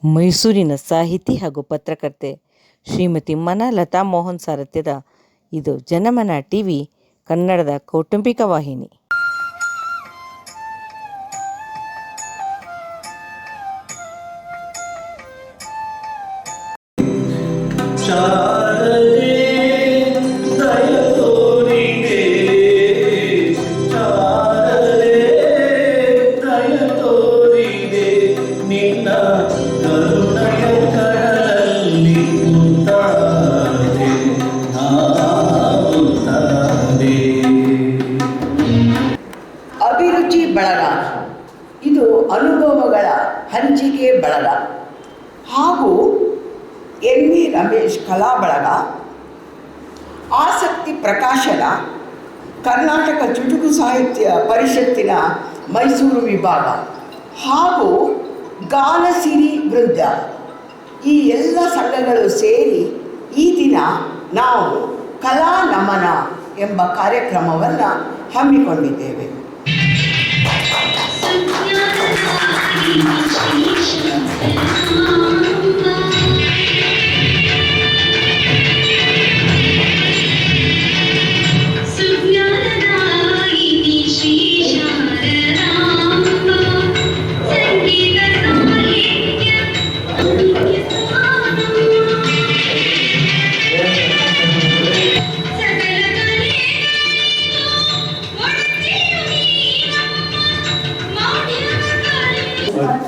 ಮೈಸೂರಿನ ಸಾಹಿತಿ ಹಾಗೂ ಪತ್ರಕರ್ತೆ ಶ್ರೀಮತಿ ಮನಲತಾ ಮೋಹನ್ ಸಾರಥ್ಯದ ಇದು ಜನಮನ ಟಿವಿ ಕನ್ನಡದ ಕೌಟುಂಬಿಕ ವಾಹಿನಿ. ಅಭಿರುಚಿ ಬಳಗ ಇದು ಅನುಭವಗಳ ಹಂಚಿಕೆ ಬಳಗ ಹಾಗೂ ಎನ್.ವಿ. ರಮೇಶ್ ಕಲಾ ಬಳಗ, ಆಸಕ್ತಿ ಪ್ರಕಾಶನ, ಕರ್ನಾಟಕ ಚುಟುಕು ಸಾಹಿತ್ಯ ಪರಿಷತ್ತಿನ ಮೈಸೂರು ವಿಭಾಗ ಹಾಗೂ ಗಾನಸಿರಿ ವೃಂದ ಈ ಎಲ್ಲ ಸಂಘಗಳು ಸೇರಿ ಈ ದಿನ ನಾವು ಕಲಾ ನಮನ ಎಂಬ ಕಾರ್ಯಕ್ರಮವನ್ನು ಹಮ್ಮಿಕೊಂಡಿದ್ದೇವೆ.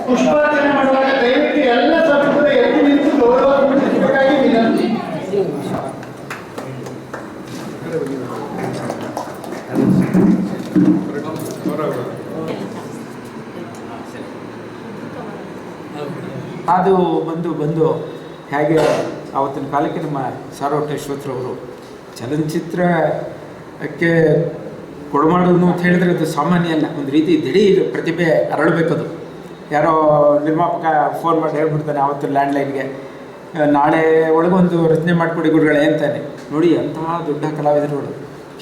ಪುಷ್ಪಾರ್ಚನೆ ಮಾಡುವಾಗ ದಯವಿಟ್ಟು ಎಲ್ಲ ಸಭ್ಯರು ಎದ್ದು ನಿಂತು ಗೌರವ ಸೂಚಿಸಬೇಕಾಗಿ ವಿನಂತಿ. ಅದು ಬಂದು ಹೇಗೆ ಆವತ್ತಿನ ಕಾಲಕ್ಕೆ ನಮ್ಮ ಸಾರೋಟೇಶ್ವರವರು ಚಲನಚಿತ್ರಕ್ಕೆ ಕೊಡಮಾಡೋದು ಅಂತ ಹೇಳಿದ್ರೆ ಅದು ಸಾಮಾನ್ಯ ಅಲ್ಲ. ಒಂದು ರೀತಿ ದಿಢೀರ್ ಪ್ರತಿಭೆ ಅರಳಬೇಕದು. ಯಾರೋ ನಿರ್ಮಾಪಕ ಫೋನ್ ಮಾಡಿ ಹೇಳ್ಬಿಡ್ತಾನೆ ಆವತ್ತು ಲ್ಯಾಂಡ್ಲೈನ್ಗೆ, ನಾಳೆ ಒಳಗೊಂದು ರಚನೆ ಮಾಡಿಕೊಡಿ ಗುರುಗಳೇ ಅಂತಾನೆ. ನೋಡಿ, ಅಂತಹ ದೊಡ್ಡ ಕಲಾವಿದರುಗಳು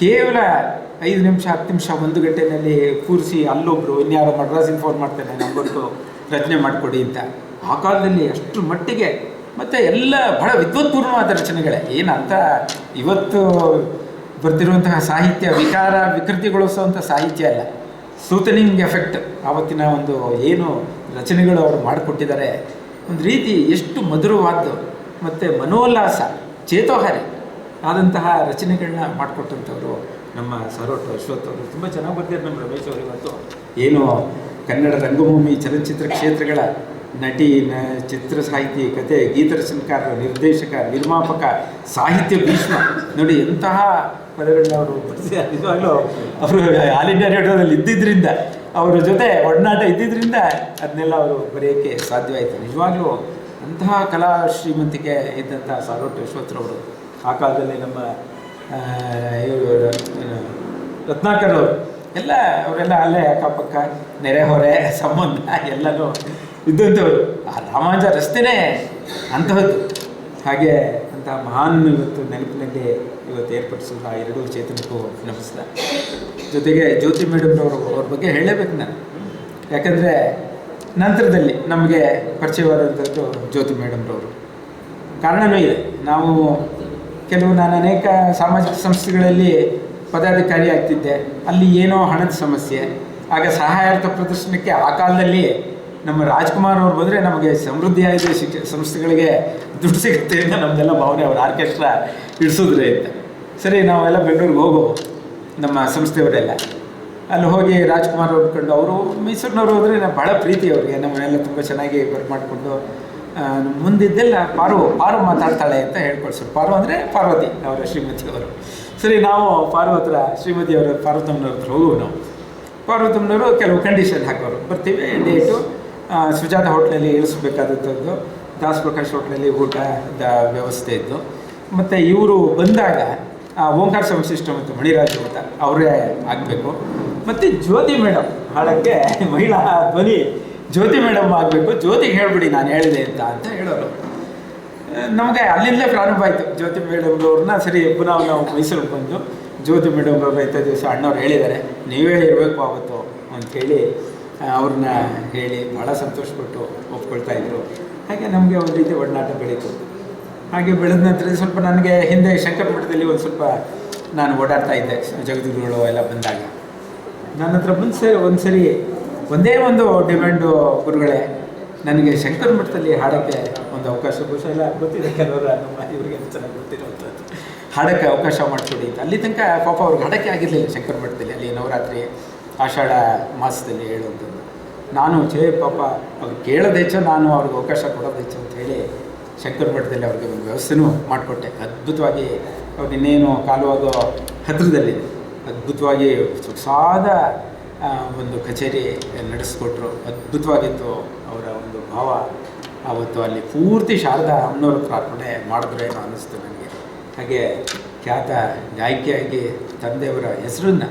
ಕೇವಲ 5 ನಿಮಿಷ 10 ನಿಮಿಷ 1 ಗಂಟೆಯಲ್ಲಿ ಕೂರಿಸಿ ಅಲ್ಲೊಬ್ಬರು ಇನ್ಯಾರೋ ಮಡ್ರಾಸಿನ ಫೋನ್ ಮಾಡ್ತಾನೆ ನಮ್ಗೊಟ್ಟು ರಚನೆ ಮಾಡಿಕೊಡಿ ಅಂತ. ಆ ಕಾಲದಲ್ಲಿ ಅಷ್ಟರ ಮಟ್ಟಿಗೆ ಮತ್ತು ಎಲ್ಲ ಬಹಳ ವಿದ್ವತ್ಪೂರ್ಣವಾದ ರಚನೆಗಳೇ. ಏನಂತ ಇವತ್ತು ಬರ್ತಿರುವಂತಹ ಸಾಹಿತ್ಯ ವಿಕಾರ ವಿಕೃತಿಗೊಳಿಸುವಂಥ ಸಾಹಿತ್ಯ ಅಲ್ಲ, ಸೂತನಿಂಗ್ ಎಫೆಕ್ಟ್. ಆವತ್ತಿನ ಒಂದು ಏನು ರಚನೆಗಳು ಅವರು ಮಾಡಿಕೊಟ್ಟಿದ್ದಾರೆ, ಒಂದು ರೀತಿ ಎಷ್ಟು ಮಧುರವಾದ್ದು ಮತ್ತು ಮನೋಲ್ಲಾಸ ಚೇತೋಹಾರಿ ಆದಂತಹ ರಚನೆಗಳನ್ನ ಮಾಡಿಕೊಟ್ಟಂಥವ್ರು ನಮ್ಮ ಸಾರೋಟ ಅಶ್ವಥ್ ಅವರು. ತುಂಬ ಚೆನ್ನಾಗಿ ಬರ್ತಿದ್ದಾರೆ ನಮ್ಮ ರಮೇಶ್ ಅವರಿಗಂತೂ. ಏನು ಕನ್ನಡ ರಂಗಭೂಮಿ ಚಲನಚಿತ್ರ ಕ್ಷೇತ್ರಗಳ ನಟಿ, ಚಿತ್ರ ಸಾಹಿತಿ, ಕತೆ, ಗೀತರಚನೆಕಾರ, ನಿರ್ದೇಶಕ, ನಿರ್ಮಾಪಕ, ಸಾಹಿತ್ಯ ಭೀಷ್ಮ. ನೋಡಿ, ಎಂತಹ ಪದಗಳನ್ನ ಅವರು ನಿಜವಾಗ್ಲೂ ಅವರು ಆಲ್ ಇಂಡಿಯಾ ರೇಡಿಯೋದಲ್ಲಿ ಇದ್ದಿದ್ದರಿಂದ, ಅವರ ಜೊತೆ ಒಡನಾಟ ಇದ್ದಿದ್ದರಿಂದ ಅದನ್ನೆಲ್ಲ ಅವರು ಬರೆಯೋಕ್ಕೆ ಸಾಧ್ಯವಾಯಿತು. ನಿಜವಾಗ್ಲೂ ಅಂತಹ ಕಲಾ ಶ್ರೀಮಂತಿಕೆ ಇದ್ದಂತಹ ಸಾರೋಟ ಅಶ್ವಥ್ರವರು. ಆ ಕಾಲದಲ್ಲಿ ನಮ್ಮ ರತ್ನಾಕರ್ ಅವರು ಅವರೆಲ್ಲ ಅಲ್ಲೇ ಅಕ್ಕಪಕ್ಕ ನೆರೆಹೊರೆ ಸಂಬಂಧ ಎಲ್ಲನೂ ಇದ್ದಂಥವ್ರು. ಆ ರಾಮಾಂಜ ರಸ್ತೆನೇ ಅಂತಹದ್ದು. ಹಾಗೆ ಅಂತಹ ಮಹಾನ್ ಇವತ್ತು ನೆನಪಿನಲ್ಲಿ ಇವತ್ತು ಏರ್ಪಡಿಸಿದ ಆ 2 ಚೇತನಕ್ಕೂ ನಮಸ್ತ. ಜೊತೆಗೆ ಜ್ಯೋತಿ ಮೇಡಮ್ರವರು, ಅವ್ರ ಬಗ್ಗೆ ಹೇಳಲೇಬೇಕು ನಾನು. ಯಾಕಂದರೆ ನಂತರದಲ್ಲಿ ನಮಗೆ ಪರಿಚಯವಾದಂಥದ್ದು ಜ್ಯೋತಿ ಮೇಡಮ್ರವರು. ಕಾರಣವೂ ಇದೆ. ನಾನು ಅನೇಕ ಸಾಮಾಜಿಕ ಸಂಸ್ಥೆಗಳಲ್ಲಿ ಪದಾಧಿಕಾರಿ ಆಗ್ತಿದ್ದೆ. ಅಲ್ಲಿ ಏನೋ ಹಣದ ಸಮಸ್ಯೆ. ಆಗ ಸಹಾಯಾರ್ಥ ಪ್ರದರ್ಶನಕ್ಕೆ ಆ ಕಾಲದಲ್ಲಿ ನಮ್ಮ ರಾಜ್ಕುಮಾರ್ ಅವ್ರು ಬಂದರೆ ನಮಗೆ ಸಮೃದ್ಧಿಯಾದ ಸಂಸ್ಥೆಗಳಿಗೆ ದುಡ್ಡು ಸಿಗುತ್ತೆ ಅಂತ ನಮ್ಮದೆಲ್ಲ ಭಾವನೆ. ಅವ್ರ ಆರ್ಕೆಸ್ಟ್ರಾ ಇಡಿಸಿದ್ರೆ ಅಂತ. ಸರಿ, ನಾವೆಲ್ಲ ಬೆಂಗಳೂರಿಗೆ ಹೋಗೋ ನಮ್ಮ ಸಂಸ್ಥೆಯವರೆಲ್ಲ ಅಲ್ಲಿ ಹೋಗಿ ರಾಜ್ಕುಮಾರ್ ಅವ್ರು ಕಂಡು, ಅವರು ಮೈಸೂರಿನವ್ರು ಹೋದರೆ ಭಾಳ ಪ್ರೀತಿ ಅವ್ರಿಗೆ. ನಮ್ಮನ್ನೆಲ್ಲ ತುಂಬ ಚೆನ್ನಾಗಿ ವರ್ಕ್ ಮಾಡಿಕೊಂಡು ಮುಂದಿದ್ದೆಲ್ಲ ಪಾರು ಮಾತಾಡ್ತಾಳೆ ಅಂತ ಹೇಳ್ಕೊಳ್ಸೋರು. ಪಾರು ಅಂದರೆ ಪಾರ್ವತಿ, ಅವರ ಶ್ರೀಮತಿಯವರು. ಸರಿ, ನಾವು ಶ್ರೀಮತಿಯವರು ಪಾರ್ವತಮ್ಮನವ್ರ ಹತ್ರ ಹೋಗುವು. ನಾವು ಪಾರ್ವತಮ್ಮನವರು ಕೆಲವು ಕಂಡೀಷನ್ ಹಾಕೋರು. ಬರ್ತೀವಿ, ಡೇಟು ಸುಜಾತ ಹೋಟ್ಲಲ್ಲಿ ಇಳಿಸ್ಬೇಕಾದಂಥದ್ದು, ದಾಸ್ ಪ್ರಕಾಶ್ ಹೋಟ್ಲಲ್ಲಿ ಊಟದ ವ್ಯವಸ್ಥೆ ಇದ್ದು. ಮತ್ತು ಇವರು ಬಂದಾಗ ಓಂಕಾರ ಸೌಂಡ್ ಸಿಸ್ಟಮ್ ಅಂತ ಮಣಿರಾಜು ಅಂತ ಅವರೇ ಆಗಬೇಕು. ಮತ್ತು ಜ್ಯೋತಿ ಮೇಡಮ್ ಹಾಡೋಕ್ಕೆ ಮಹಿಳಾ ಧ್ವನಿ ಜ್ಯೋತಿ ಮೇಡಮ್ ಆಗಬೇಕು. ಜ್ಯೋತಿಗೆ ಹೇಳಿಬಿಡಿ ನಾನು ಹೇಳಿದೆ ಅಂತ ಹೇಳೋರು. ನಮಗೆ ಅಲ್ಲಿಂದಲೇ ಪ್ರಾರಂಭ ಆಯಿತು ಜ್ಯೋತಿ ಮೇಡಮ್ರವ್ರನ್ನ. ಸರಿ, ಪುನಃ ನಾವು ಮೈಸೂರಿಗೆ ಬಂದು ಜ್ಯೋತಿ ಮೇಡಮ್ರವ್ರು ಇಂಥ ದಿವಸ ಅಣ್ಣವ್ರು ಹೇಳಿದ್ದಾರೆ, ನೀವೇ ಇರಬೇಕು ಆವತ್ತು ಅಂಥೇಳಿ ಅವ್ರನ್ನ ಹೇಳಿ ಭಾಳ ಸಂತೋಷಪಟ್ಟು ಒಪ್ಕೊಳ್ತಾಯಿದ್ರು. ಹಾಗೆ ನಮಗೆ ಒಂದು ರೀತಿ ಒಡನಾಟ ಬೆಳೀತು. ಹಾಗೆ ಬೆಳೆದ ನಂತರ ಸ್ವಲ್ಪ ನನಗೆ ಹಿಂದೆ ಶಂಕರ ಮಠದಲ್ಲಿ ಒಂದು ಸ್ವಲ್ಪ ನಾನು ಓಡಾಡ್ತಾ ಇದ್ದೆ, ಜಗದ್ಗುರುಗಳು ಎಲ್ಲ ಬಂದಾಗ ನನ್ನ ಹತ್ರ ಒಂದು ಸರಿ ಒಂದೇ ಒಂದು ಡಿಮ್ಯಾಂಡು, ಗುರುಗಳೇ ನನಗೆ ಶಂಕರ ಮಠದಲ್ಲಿ ಹಾಡೋಕ್ಕೆ ಒಂದು ಅವಕಾಶ, ಬಹುಶಃ ಎಲ್ಲ ಗೊತ್ತಿದೆ ಕೆಲವರು ನಮ್ಮ ಇವರಿಗೆ ಚೆನ್ನಾಗಿ ಗೊತ್ತಿರುವಂಥದ್ದು, ಹಾಡೋಕ್ಕೆ ಅವಕಾಶ ಮಾಡಿಕೊಡಿ ಅಂತ. ಅಲ್ಲಿ ತನಕ ಪಾಪ ಅವ್ರಿಗೆ ಹಾಡೋಕ್ಕೆ ಆಗಿರಲಿಲ್ಲ ಶಂಕರ ಮಠದಲ್ಲಿ, ಅಲ್ಲಿ ನವರಾತ್ರಿ ಆಷಾಢ ಮಾಸದಲ್ಲಿ ಹೇಳುವಂಥದ್ದು. ನಾನು ಪಾಪ ಅವ್ರು ಕೇಳೋದು ಹೆಚ್ಚು, ನಾನು ಅವ್ರಿಗೆ ಅವಕಾಶ ಕೊಡೋದು ಹೆಚ್ಚು ಅಂತ ಹೇಳಿ ಶಂಕರ ಮಠದಲ್ಲಿ ಅವ್ರಿಗೆ ಒಂದು ವ್ಯವಸ್ಥೆನೂ ಮಾಡಿಕೊಟ್ಟೆ. ಅದ್ಭುತವಾಗಿ ಅವ್ರು ಇನ್ನೇನು ಕಾಲುವಾಗೋ ಹತ್ತಿರದಲ್ಲಿದೆ, ಅದ್ಭುತವಾಗಿ ಸೊಗಸಾದ ಒಂದು ಕಚೇರಿ ನಡೆಸ್ಕೊಟ್ರು. ಅದ್ಭುತವಾಗಿತ್ತು ಅವರ ಒಂದು ಭಾವ. ಆವತ್ತು ಅಲ್ಲಿ ಪೂರ್ತಿ ಶಾರದಾ ಅಮ್ಮನವ್ರ ಹತ್ರ ಅರ್ಪಣೆ ಮಾಡಿದ್ರು ಏನೋ ಅನ್ನಿಸ್ತು ನನಗೆ. ಹಾಗೆ ಖ್ಯಾತ ಗಾಯಕಿಯಾಗಿ ತಂದೆಯವರ ಹೆಸರನ್ನು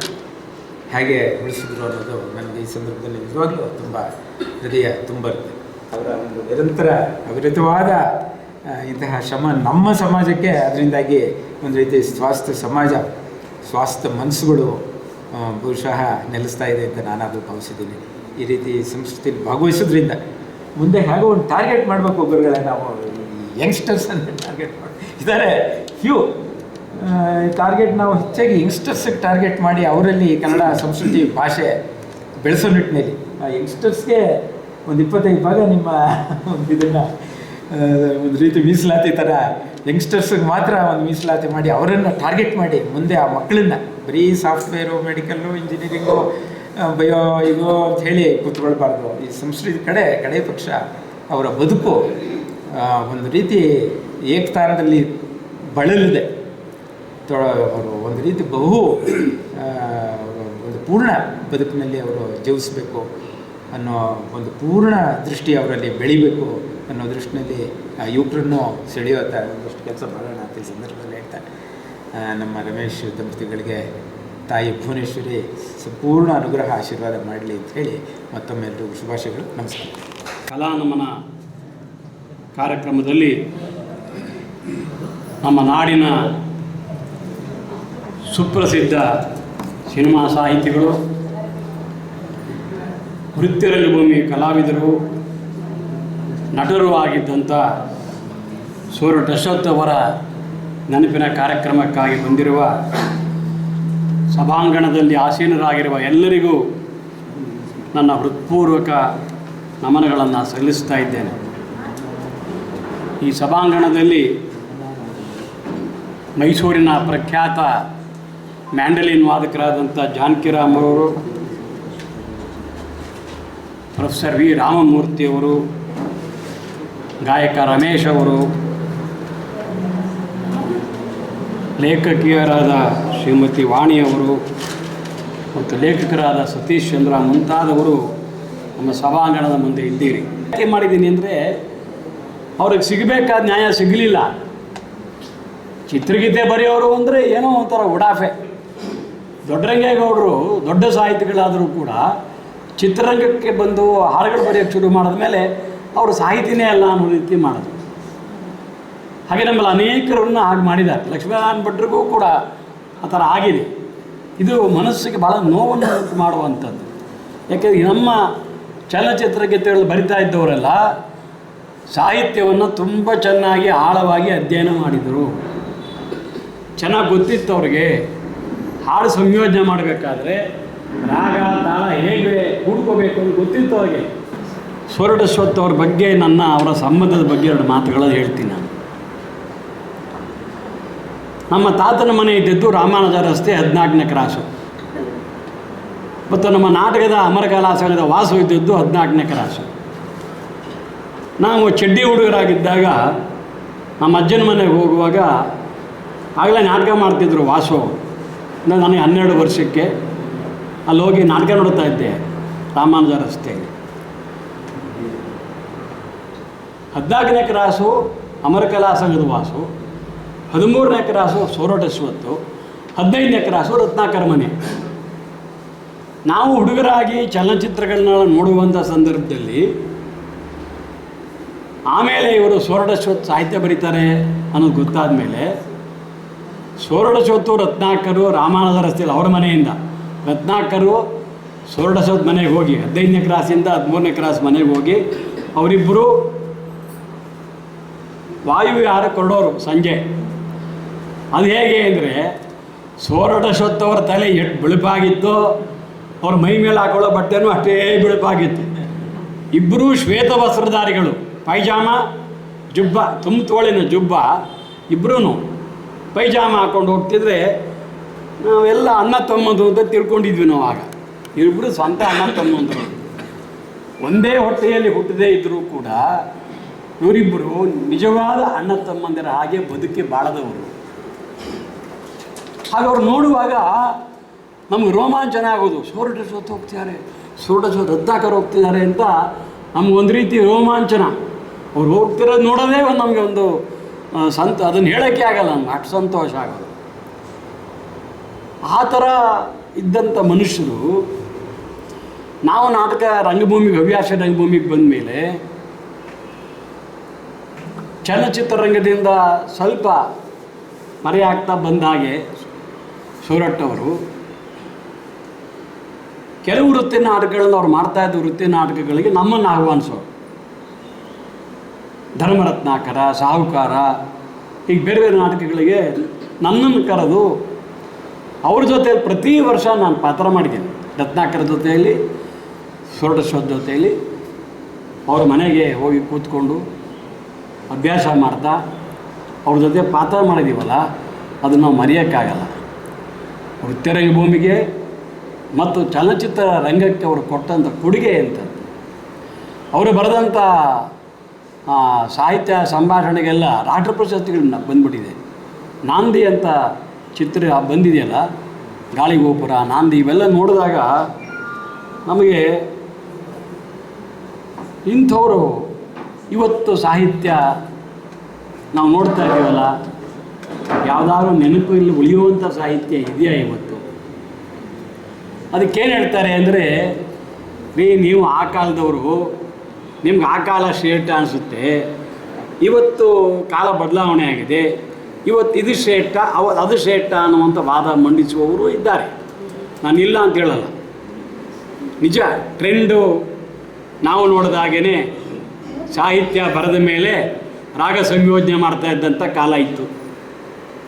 ಹೇಗೆ ಉಳಿಸಿದ್ರು ಅನ್ನೋದು ನನಗೆ ಈ ಸಂದರ್ಭದಲ್ಲಿ ನಿಜವಾಗ್ಲೂ ತುಂಬ ಹೃದಯ ತುಂಬರುತ್ತೆ. ಅವರ ಒಂದು ನಿರಂತರ ಅವಿರತವಾದ ಇಂತಹ ಶ್ರಮ ನಮ್ಮ ಸಮಾಜಕ್ಕೆ ಅದರಿಂದಾಗಿ ಒಂದು ರೀತಿ ಸ್ವಾಸ್ಥ್ಯ ಮನಸ್ಸುಗಳು ಬಹುಶಃ ನೆಲೆಸ್ತಾ ಇದೆ ಅಂತ ನಾನಾದರೂ ಭಾವಿಸಿದ್ದೀನಿ. ಈ ರೀತಿ ಸಂಸ್ಕೃತಿಯಲ್ಲಿ ಭಾಗವಹಿಸೋದ್ರಿಂದ ಮುಂದೆ ಹೇಗೋ ಒಂದು ಟಾರ್ಗೆಟ್ ಮಾಡಬೇಕು ಒಬ್ಬರುಗಳೇ, ನಾವು ಯಂಗ್ಸ್ಟರ್ಸ್ ಅಂತ ಟಾರ್ಗೆಟ್ ಮಾಡಿ ಇದ್ದಾರೆ ಟಾರ್ಗೆಟ್ ನಾವು ಹೆಚ್ಚಾಗಿ ಯಂಗ್ಸ್ಟರ್ಸಿಗೆ ಟಾರ್ಗೆಟ್ ಮಾಡಿ ಅವರಲ್ಲಿ ಕನ್ನಡ ಸಂಸ್ಕೃತಿ ಭಾಷೆ ಬೆಳೆಸೋ ನಿಟ್ಟಿನಲ್ಲಿ ಯಂಗ್ಸ್ಟರ್ಸ್ಗೆ ಒಂದು 25 ಭಾಗ ನಿಮ್ಮ ಒಂದು ಇದನ್ನು ಒಂದು ರೀತಿ ಮೀಸಲಾತಿ ಥರ ಯಂಗ್ಸ್ಟರ್ಸಿಗೆ ಮಾತ್ರ ಒಂದು ಮೀಸಲಾತಿ ಮಾಡಿ ಅವರನ್ನು ಟಾರ್ಗೆಟ್ ಮಾಡಿ ಮುಂದೆ ಆ ಮಕ್ಕಳನ್ನ ಬರೀ ಸಾಫ್ಟ್ವೇರು, ಮೆಡಿಕಲ್ಲು, ಇಂಜಿನಿಯರಿಂಗು, ಬಯೋ ಇದು ಅಂತ ಹೇಳಿ ಕೂತ್ಕೊಳ್ಬಾರ್ದು. ಈ ಸಂಸ್ಕೃತಿ ಕಡೆ ಪಕ್ಷ ಅವರ ಬದುಕು ಒಂದು ರೀತಿ ಏಕತಾನದಲ್ಲಿ ಬಳಲಿದೆ. ಅವರು ಒಂದು ರೀತಿ ಒಂದು ಪೂರ್ಣ ಬದುಕಿನಲ್ಲಿ ಅವರು ಜೀವಿಸಬೇಕು ಅನ್ನೋ ಒಂದು ಪೂರ್ಣ ದೃಷ್ಟಿ ಅವರಲ್ಲಿ ಬೆಳಿಬೇಕು ಅನ್ನೋ ದೃಷ್ಟಿನಲ್ಲಿ ಯುವಕರನ್ನು ಸೆಳೆಯುವಂಥ ಒಂದಷ್ಟು ಕೆಲಸ ಮಾಡೋಣ ಅಂತ ಈ ಸಂದರ್ಭದಲ್ಲಿ ಹೇಳ್ತಾರೆ. ನಮ್ಮ ರಮೇಶ್ ದಂಪತಿಗಳಿಗೆ ತಾಯಿ ಭುವನೇಶ್ವರಿ ಸಂಪೂರ್ಣ ಅನುಗ್ರಹ ಆಶೀರ್ವಾದ ಮಾಡಲಿ ಅಂತ ಹೇಳಿ ಮತ್ತೊಮ್ಮೆ ಎಲ್ಲರಿಗೂ ಶುಭಾಶಯಗಳು. ನಮಸ್ಕಾರ. ಕಲಾನಮನ ಕಾರ್ಯಕ್ರಮದಲ್ಲಿ ನಮ್ಮ ನಾಡಿನ ಸುಪ್ರಸಿದ್ಧ ಸಿನಿಮಾ ಸಾಹಿತಿಗಳು, ವೃತ್ತಿರಂಗಭೂಮಿ ಕಲಾವಿದರು, ನಟರು ಆಗಿದ್ದಂಥ ಸೋರಠ ಅಶ್ವಥ್ ಅವರ ನೆನಪಿನ ಕಾರ್ಯಕ್ರಮಕ್ಕಾಗಿ ಬಂದಿರುವ ಸಭಾಂಗಣದಲ್ಲಿ ಆಸೀನರಾಗಿರುವ ಎಲ್ಲರಿಗೂ ನನ್ನ ಹೃತ್ಪೂರ್ವಕ ನಮನಗಳನ್ನು ಸಲ್ಲಿಸ್ತಾ ಇದ್ದೇನೆ. ಈ ಸಭಾಂಗಣದಲ್ಲಿ ಮೈಸೂರಿನ ಪ್ರಖ್ಯಾತ ಮ್ಯಾಂಡಲಿನ್ ವಾದಕರಾದಂಥ ಜಾನಕಿರಾಮ್ ಅವರು, ಪ್ರೊಫೆಸರ್ ವಿ ರಾಮಮೂರ್ತಿಯವರು, ಗಾಯಕ ರಮೇಶ್ ಅವರು, ಲೇಖಕಿಯರಾದ ಶ್ರೀಮತಿ ವಾಣಿಯವರು ಮತ್ತು ಲೇಖಕರಾದ ಸತೀಶ್ ಚಂದ್ರ ಮುಂತಾದವರು ನಮ್ಮ ಸಭಾಂಗಣದ ಮುಂದೆ ಇದ್ದೀರಿ. ಯಾಕೆ ಮಾಡಿದ್ದೀನಿ ಅಂದರೆ ಅವ್ರಿಗೆ ಸಿಗಬೇಕಾದ ನ್ಯಾಯ ಸಿಗಲಿಲ್ಲ. ಚಿತ್ರಗೀತೆ ಬರೆಯೋರು ಅಂದರೆ ಏನೋ ಒಂಥರ ಉಡಾಫೆ. ದೊಡ್ಡರಂಗೇಗೌಡರು ದೊಡ್ಡ ಸಾಹಿತಿಗಳಾದರೂ ಕೂಡ ಚಿತ್ರರಂಗಕ್ಕೆ ಬಂದು ಹಾಡುಗಳು ಬರೆಯೋಕ್ಕೆ ಶುರು ಮಾಡಿದ್ಮೇಲೆ ಅವರು ಸಾಹಿತಿನೇ ಅಲ್ಲ ಅನ್ನೋ ರೀತಿ ಮಾಡಿದ್ರು. ಹಾಗೆ ನಮ್ಮಲ್ಲಿ ಅನೇಕರನ್ನು ಹಾಗೆ ಮಾಡಿದ್ದಾರೆ. ಲಕ್ಷ್ಮೀನಾರಾಯಣ ಭಟ್ರಿಗೂ ಕೂಡ ಆ ಥರ ಆಗಿದೆ. ಇದು ಮನಸ್ಸಿಗೆ ಭಾಳ ನೋವನ್ನು ಉಂಟು ಮಾಡುವಂಥದ್ದು. ಯಾಕೆಂದರೆ ನಮ್ಮ ಚಲನಚಿತ್ರಗೀತೆಗಳು ಬರಿತಾ ಇದ್ದವರೆಲ್ಲ ಸಾಹಿತ್ಯವನ್ನು ತುಂಬ ಚೆನ್ನಾಗಿ ಆಳವಾಗಿ ಅಧ್ಯಯನ ಮಾಡಿದರು. ಚೆನ್ನಾಗಿ ಗೊತ್ತಿತ್ತು ಅವ್ರಿಗೆ. ಹಾಡು ಸಂಯೋಜನೆ ಮಾಡಬೇಕಾದ್ರೆ ರಾಗ ತಾಳ ಹೇಗೆ ಕೂಡ್ಕೋಬೇಕು ಅಂತ ಗೊತ್ತಿತ್ತು ಅವ್ರಿಗೆ. ಸೋರಠ ಅಶ್ವಥ್ ಅವ್ರ ಬಗ್ಗೆ ಅವರ ಸಂಬಂಧದ ಬಗ್ಗೆ 2 ಮಾತುಗಳನ್ನು ಹೇಳ್ತೀನಿ ನಾನು. ನಮ್ಮ ತಾತನ ಮನೆ ಇದ್ದಿದ್ದು ರಾಮಾನುಜ ರಸ್ತೆ 14ನೇ ಕ್ರಾಸು. ಮತ್ತು ನಮ್ಮ ನಾಟಕದ ಅಮರಕಲಾ ಸಂಘದ ವಾಸು ಇದ್ದಿದ್ದು 14ನೇ ಕ್ರಾಸು. ನಾವು ಚಡ್ಡಿ ಹುಡುಗರಾಗಿದ್ದಾಗ ನಮ್ಮ ಅಜ್ಜನ ಮನೆಗೆ ಹೋಗುವಾಗ ಆಗಲೇ ನಾಟಕ ಮಾಡ್ತಿದ್ರು ವಾಸು. ನನಗೆ 12 ವರ್ಷಕ್ಕೆ ಅಲ್ಲಿ ಹೋಗಿ ನಾಟಕ ನೋಡ್ತಾ ಇದ್ದೆ ರಾಮಾನುಜ ರಸ್ತೆಯಲ್ಲಿ. 14ನೇ ಕ್ರಾಸು ಅಮರಕಲಾ ಸಂಘದ ವಾಸು, 13ನೇ ಕ್ರಾಸು ಸೋರಠ ಅಶ್ವಥ್, 15ನೇ ಕ್ರಾಸು ರತ್ನಾಕರ್ ಮನೆ. ನಾವು ಹುಡುಗರಾಗಿ ಚಲನಚಿತ್ರಗಳನ್ನ ನೋಡುವಂಥ ಸಂದರ್ಭದಲ್ಲಿ ಆಮೇಲೆ ಇವರು ಸೋರಠ ಅಶ್ವಥ್ ಸಾಹಿತ್ಯ ಬರೀತಾರೆ ಅನ್ನೋದು ಗೊತ್ತಾದ ಮೇಲೆ ಸೋರಠ ಅಶ್ವಥ್ ರತ್ನಾಕರು ರಾಮಾನುಜ ರಸ್ತೆಯಲ್ಲಿ ಅವರ ಮನೆಯಿಂದ ರತ್ನಾಕರು ಸೋರಠ ಅಶ್ವಥ್ ಮನೆಗೆ ಹೋಗಿ 15ನೇ ಕ್ರಾಸಿಂದ 13ನೇ ಕ್ರಾಸ್ ಮನೆಗೆ ಹೋಗಿ ಅವರಿಬ್ಬರು ವಾಯುವಿಹಾರ ಕೊಡೋರು ಸಂಜೆ. ಅದು ಹೇಗೆ ಅಂದರೆ ಸೋರಠ ಅಶ್ವತ್ಥವ್ರ ತಲೆ ಎಷ್ಟು ಬಿಳುಪಾಗಿತ್ತು, ಅವ್ರ ಮೈ ಮೇಲೆ ಹಾಕೊಳ್ಳೋ ಬಟ್ಟೆನೂ ಅಷ್ಟೇ ಬಿಳುಪಾಗಿತ್ತು. ಇಬ್ಬರೂ ಶ್ವೇತ ವಸ್ತ್ರಧಾರಿಗಳು, ಪೈಜಾಮ ಜುಬ್ಬ, ತುಂಬ ತೋಳಿನ ಜುಬ್ಬ, ಇಬ್ಬರೂ ಪೈಜಾಮ ಹಾಕ್ಕೊಂಡು ಹೋಗ್ತಿದ್ರೆ ನಾವೆಲ್ಲ ಅಣ್ಣ ತಮ್ಮಂದ್ರು ಅಂತ ತಿಳ್ಕೊಂಡಿದ್ವಿ ನಾವು. ಆಗ ಇಬ್ಬರು ಸ್ವಂತ ಅಣ್ಣ ತಮ್ಮಂದರು, ಒಂದೇ ಹೊಟ್ಟೆಯಲ್ಲಿ ಹುಟ್ಟದೇ ಇದ್ದರೂ ಕೂಡ ಇವರಿಬ್ಬರು ನಿಜವಾದ ಅಣ್ಣ ತಮ್ಮಂದಿರ ಹಾಗೆ ಬದುಕಿ ಬಾಳದವರು. ಹಾಗೆ ಅವ್ರು ನೋಡುವಾಗ ನಮ್ಗೆ ರೋಮಾಂಚನ ಆಗೋದು. ಸೋರಠ ಅಶ್ವತ್ಥ ಹೋಗ್ತಿದ್ದಾರೆ, ಸೋರಠ ಅಶ್ವತ್ಥ ರತ್ನಾಕರ್ ಹೋಗ್ತಿದ್ದಾರೆ ಅಂತ ನಮಗೊಂದು ರೀತಿ ರೋಮಾಂಚನ. ಅವ್ರು ಹೋಗ್ತಿರೋದು ನೋಡೋದೇ ನಮಗೆ ಒಂದು ಅದನ್ನು ಹೇಳೋಕ್ಕೆ ಆಗಲ್ಲ, ನಮ್ಗೆ ಅಷ್ಟು ಸಂತೋಷ ಆಗೋದು. ಆ ಥರ ಇದ್ದಂಥ ಮನುಷ್ಯರು ನಾವು ನಾಟಕ ರಂಗಭೂಮಿಗೆ, ಹವ್ಯಾಸ ರಂಗಭೂಮಿಗೆ ಬಂದ ಮೇಲೆ ಚಲನಚಿತ್ರರಂಗದಿಂದ ಸ್ವಲ್ಪ ಮರೆಯಾಗ್ತಾ ಬಂದ ಹಾಗೆ ಸೋರಠ್ ಅವರು ಕೆಲವು ವೃತ್ತಿ ನಾಟಕಗಳನ್ನು ಅವ್ರು ಮಾಡ್ತಾಯಿದ್ದ ವೃತ್ತಿ ನಾಟಕಗಳಿಗೆ ನಮ್ಮನ್ನು ಆಹ್ವಾನಿಸೋರು. ಧರ್ಮರತ್ನಾಕರ, ಸಾಹುಕಾರ, ಹೀಗೆ ಬೇರೆ ಬೇರೆ ನಾಟಕಗಳಿಗೆ ನನ್ನನ್ನು ಕರೆದು ಅವ್ರ ಜೊತೆಯಲ್ಲಿ ಪ್ರತಿ ವರ್ಷ ನಾನು ಪಾತ್ರ ಮಾಡಿದ್ದೀನಿ. ರತ್ನಾಕರ ಜೊತೆಯಲ್ಲಿ, ಸೋರಠ ಅಶ್ವತ್ಥ ಜೊತೆಯಲ್ಲಿ ಅವ್ರ ಮನೆಗೆ ಹೋಗಿ ಕೂತ್ಕೊಂಡು ಅಭ್ಯಾಸ ಮಾಡ್ತಾ ಅವ್ರ ಜೊತೆ ಪಾತ್ರ ಮಾಡಿದ್ದೀವಲ್ಲ, ಅದನ್ನು ನಾವು ಮರೆಯೋಕ್ಕಾಗಲ್ಲ. ವೃತ್ತಿ ರಂಗಭೂಮಿಗೆ ಮತ್ತು ಚಲನಚಿತ್ರ ರಂಗಕ್ಕೆ ಅವರು ಕೊಟ್ಟಂಥ ಕೊಡುಗೆ ಅಂತ. ಅವರು ಬರೆದಂಥ ಸಾಹಿತ್ಯ ಸಂಭಾಷಣೆಗೆಲ್ಲ ರಾಷ್ಟ್ರ ಪ್ರಶಸ್ತಿಗಳನ್ನ ಬಂದ್ಬಿಟ್ಟಿದೆ. ನಾಂದಿ ಅಂತ ಚಿತ್ರ ಬಂದಿದೆಯಲ್ಲ, ಗಾಳಿಗೋಪುರ, ನಾಂದಿ, ಇವೆಲ್ಲ ನೋಡಿದಾಗ ನಮಗೆ ಇಂಥವರು ಇವತ್ತು ಸಾಹಿತ್ಯ ನಾವು ನೋಡ್ತಾ ಇದ್ದೀವಲ್ಲ, ಯಾವುದಾದ್ರೂ ನೆನಪು ಇಲ್ಲಿ ಉಳಿಯುವಂಥ ಸಾಹಿತ್ಯ ಇದೆಯಾ ಇವತ್ತು? ಅದಕ್ಕೇನು ಹೇಳ್ತಾರೆ ಅಂದರೆ, ನೀವು ಆ ಕಾಲದವರು, ನಿಮ್ಗೆ ಆ ಕಾಲ ಶ್ರೇಷ್ಠ ಅನಿಸುತ್ತೆ, ಇವತ್ತು ಕಾಲ ಬದಲಾವಣೆ ಆಗಿದೆ, ಇವತ್ತು ಇದು ಶ್ರೇಷ್ಠ, ಅದು ಶ್ರೇಷ್ಠ ಅನ್ನುವಂಥ ವಾದ ಮಂಡಿಸುವವರು ಇದ್ದಾರೆ. ನಾನಿಲ್ಲ ಅಂತ ಹೇಳಲ್ಲ, ನಿಜ. ಟ್ರೆಂಡು ನಾವು ನೋಡಿದಾಗೇ ಸಾಹಿತ್ಯ ಬರೆದ ಮೇಲೆ ರಾಗ ಸಂಯೋಜನೆ ಮಾಡ್ತಾ ಇದ್ದಂಥ ಕಾಲ ಇತ್ತು,